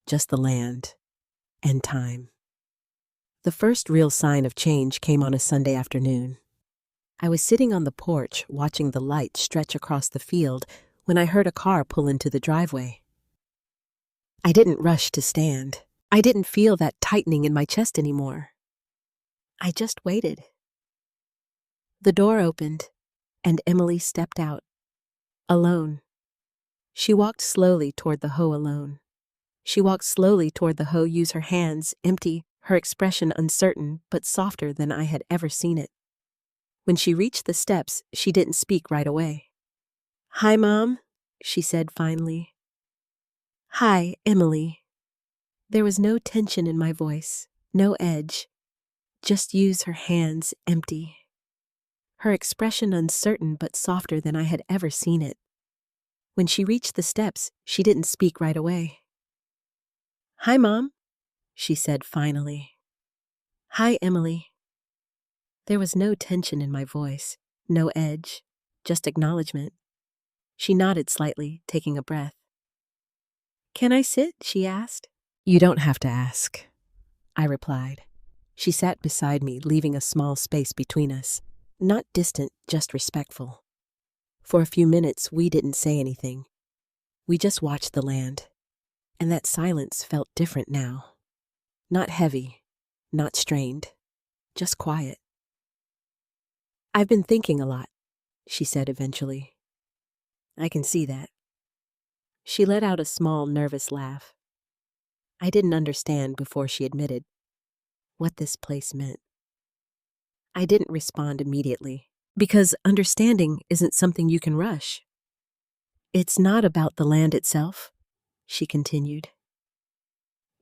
just the land and time. The first real sign of change came on a Sunday afternoon. I was sitting on the porch watching the light stretch across the field when I heard a car pull into the driveway. I didn't rush to stand. I didn't feel that tightening in my chest anymore. I just waited. The door opened, and Emily stepped out, alone. She walked slowly toward the hoe alone. She walked slowly toward the hoe, use her hands, empty, her expression uncertain, but softer than I had ever seen it. When she reached the steps, she didn't speak right away. Hi, Mom, she said finally. Hi, Emily. There was no tension in my voice, no edge, just her hands empty. Her expression uncertain but softer than I had ever seen it. When she reached the steps, she didn't speak right away. Hi, Mom, she said finally. Hi, Emily. There was no tension in my voice, no edge, just acknowledgement. She nodded slightly, taking a breath. Can I sit? She asked. You don't have to ask, I replied. She sat beside me, leaving a small space between us. Not distant, just respectful. For a few minutes, we didn't say anything. We just watched the land. And that silence felt different now. Not heavy, not strained, just quiet. I've been thinking a lot, she said eventually. I can see that. She let out a small, nervous laugh. I didn't understand before she admitted what this place meant. I didn't respond immediately, because understanding isn't something you can rush. It's not about the land itself, she continued.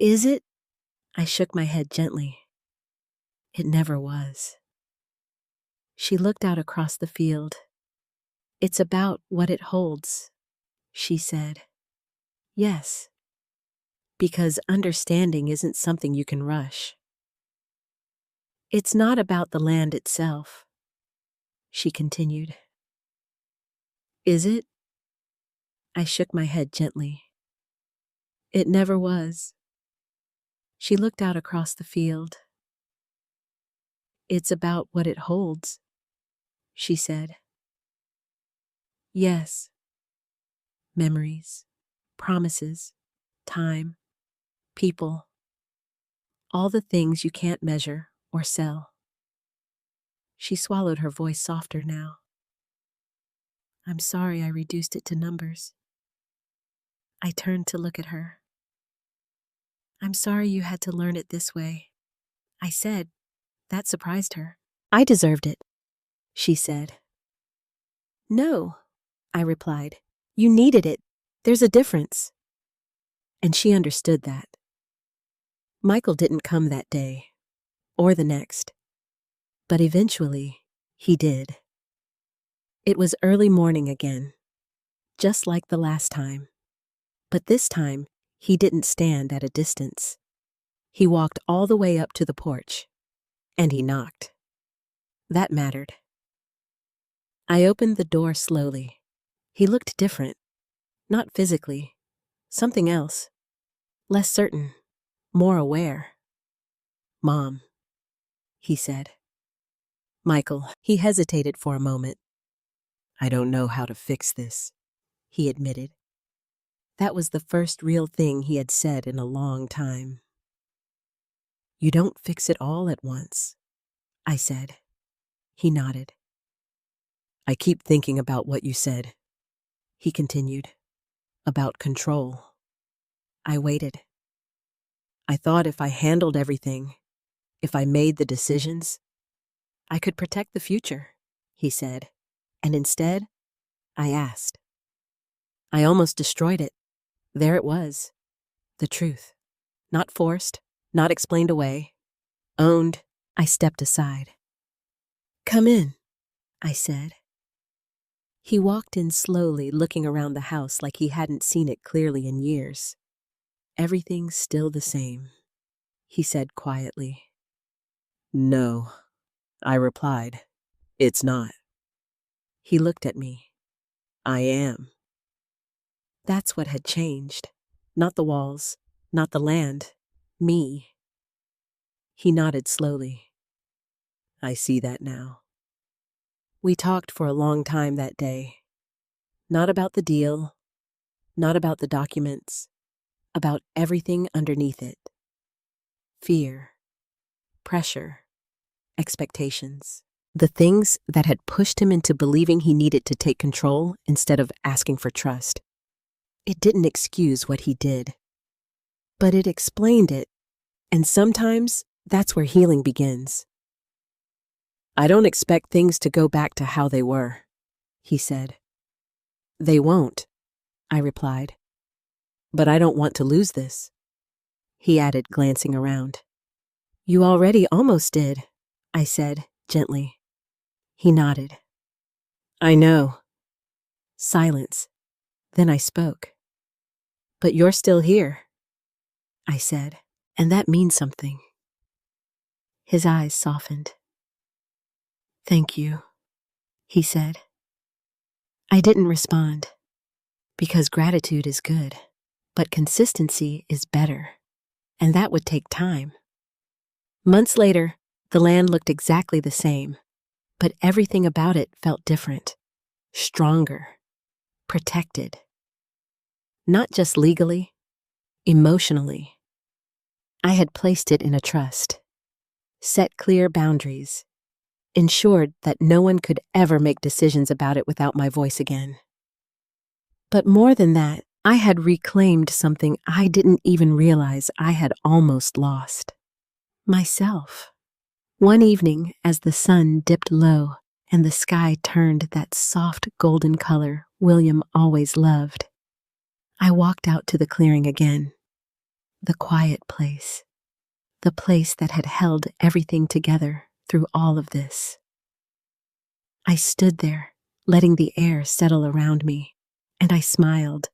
Is it? I shook my head gently. It never was. She looked out across the field. It's about what it holds, she said. Yes, because understanding isn't something you can rush. It's not about the land itself, she continued. Is it? I shook my head gently. It never was. She looked out across the field. It's about what it holds, she said. Yes. Memories, promises, time, people. All the things you can't measure or sell. She swallowed, her voice softer now. I'm sorry I reduced it to numbers. I turned to look at her. I'm sorry you had to learn it this way, I said. That surprised her. I deserved it, she said. No, I replied. You needed it. There's a difference. And she understood that. Michael didn't come that day, or the next. But eventually, he did. It was early morning again, just like the last time. But this time, he didn't stand at a distance. He walked all the way up to the porch, and he knocked. That mattered. I opened the door slowly. He looked different. Not physically. Something else. Less certain. More aware. Mom, he said. Michael, he hesitated for a moment. I don't know how to fix this, he admitted. That was the first real thing he had said in a long time. You don't fix it all at once, I said. He nodded. I keep thinking about what you said, he continued. About control. I waited. I thought if I handled everything, if I made the decisions, I could protect the future, he said. And instead, I asked. I almost destroyed it. There it was. The truth. Not forced, not explained away. Owned. I stepped aside. Come in, I said. He walked in slowly, looking around the house like he hadn't seen it clearly in years. Everything's still the same, he said quietly. No, I replied. It's not. He looked at me. I am. That's what had changed. Not the walls, not the land. Me. He nodded slowly. I see that now. We talked for a long time that day. Not about the deal, not about the documents, about everything underneath it. Fear, pressure, expectations. The things that had pushed him into believing he needed to take control instead of asking for trust. It didn't excuse what he did, but it explained it, and sometimes that's where healing begins. I don't expect things to go back to how they were, he said. They won't, I replied. But I don't want to lose this, he added, glancing around. You already almost did, I said, gently. He nodded. I know. Silence. Then I spoke. But you're still here, I said, and that means something. His eyes softened. Thank you, he said. I didn't respond, because gratitude is good, but consistency is better, and that would take time. Months later, the land looked exactly the same, but everything about it felt different, stronger, protected. Not just legally, emotionally. I had placed it in a trust, set clear boundaries, ensured that no one could ever make decisions about it without my voice again. But more than that, I had reclaimed something I didn't even realize I had almost lost. Myself. One evening, as the sun dipped low and the sky turned that soft golden color William always loved, I walked out to the clearing again. The quiet place. The place that had held everything together through all of this. I stood there, letting the air settle around me, and I smiled.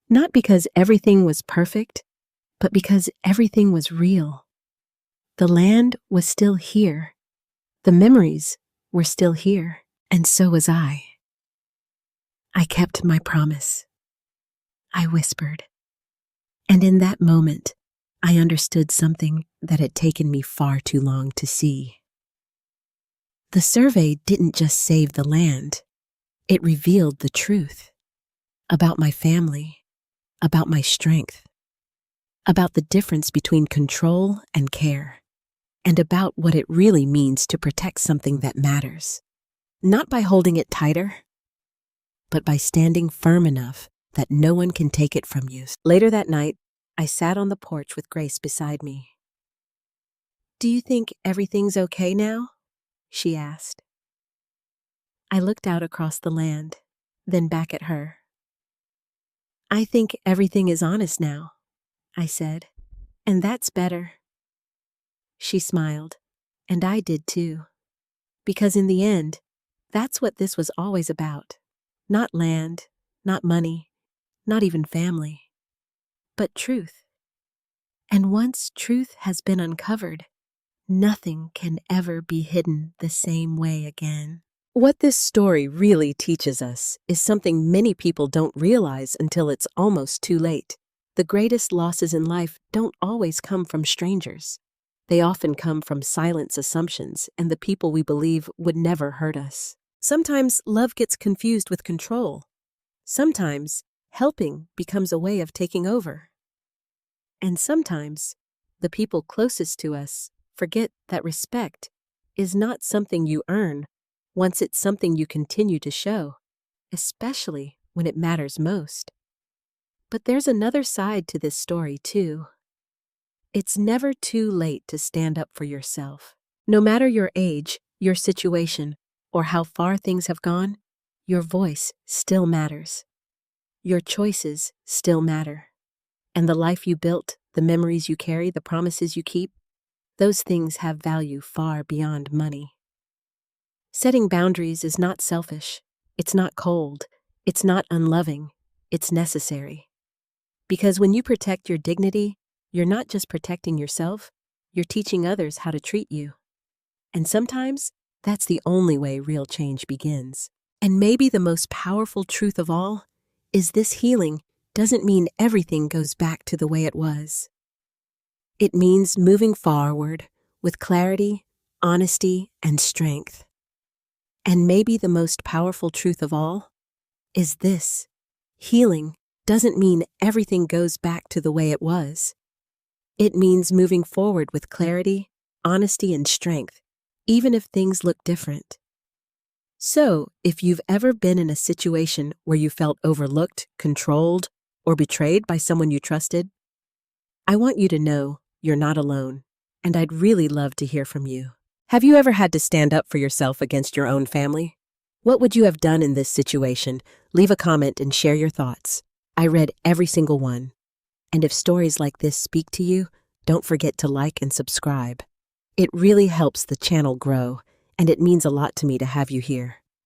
Not because everything was perfect, but because everything was real. The land was still here. The memories were still here, and so was I. I kept my promise. I whispered. And in that moment, I understood something that had taken me far too long to see. The survey didn't just save the land. It revealed the truth. About my family, about my strength, about the difference between control and care, and about what it really means to protect something that matters. Not by holding it tighter, but by standing firm enough that no one can take it from you. Later that night, I sat on the porch with Grace beside me. Do you think everything's okay now? She asked. I looked out across the land, then back at her. I think everything is honest now, I said, and that's better. She smiled, and I did too, because in the end, that's what this was always about. Not land, not money, not even family, but truth. And once truth has been uncovered, nothing can ever be hidden the same way again. What this story really teaches us is something many people don't realize until it's almost too late. The greatest losses in life don't always come from strangers. They often come from silent assumptions and the people we believe would never hurt us. Sometimes love gets confused with control. Sometimes helping becomes a way of taking over. And sometimes the people closest to us forget that respect is not something you earn once it's something you continue to show, especially when it matters most. But there's another side to this story too. It's never too late to stand up for yourself. No matter your age, your situation, or how far things have gone, your voice still matters. Your choices still matter. And the life you built, the memories you carry, the promises you keep, those things have value far beyond money. Setting boundaries is not selfish. It's not cold. It's not unloving. It's necessary. Because when you protect your dignity, you're not just protecting yourself, you're teaching others how to treat you. And sometimes, that's the only way real change begins. And maybe the most powerful truth of all is this: healing doesn't mean everything goes back to the way it was. It means moving forward with clarity, honesty, and strength. And maybe the most powerful truth of all is this: healing doesn't mean everything goes back to the way it was. It means moving forward with clarity, honesty, and strength, even if things look different. So, if you've ever been in a situation where you felt overlooked, controlled, or betrayed by someone you trusted, I want you to know you're not alone, and I'd really love to hear from you. Have you ever had to stand up for yourself against your own family? What would you have done in this situation? Leave a comment and share your thoughts. I read every single one. And if stories like this speak to you, don't forget to like and subscribe. It really helps the channel grow, and it means a lot to me to have you here.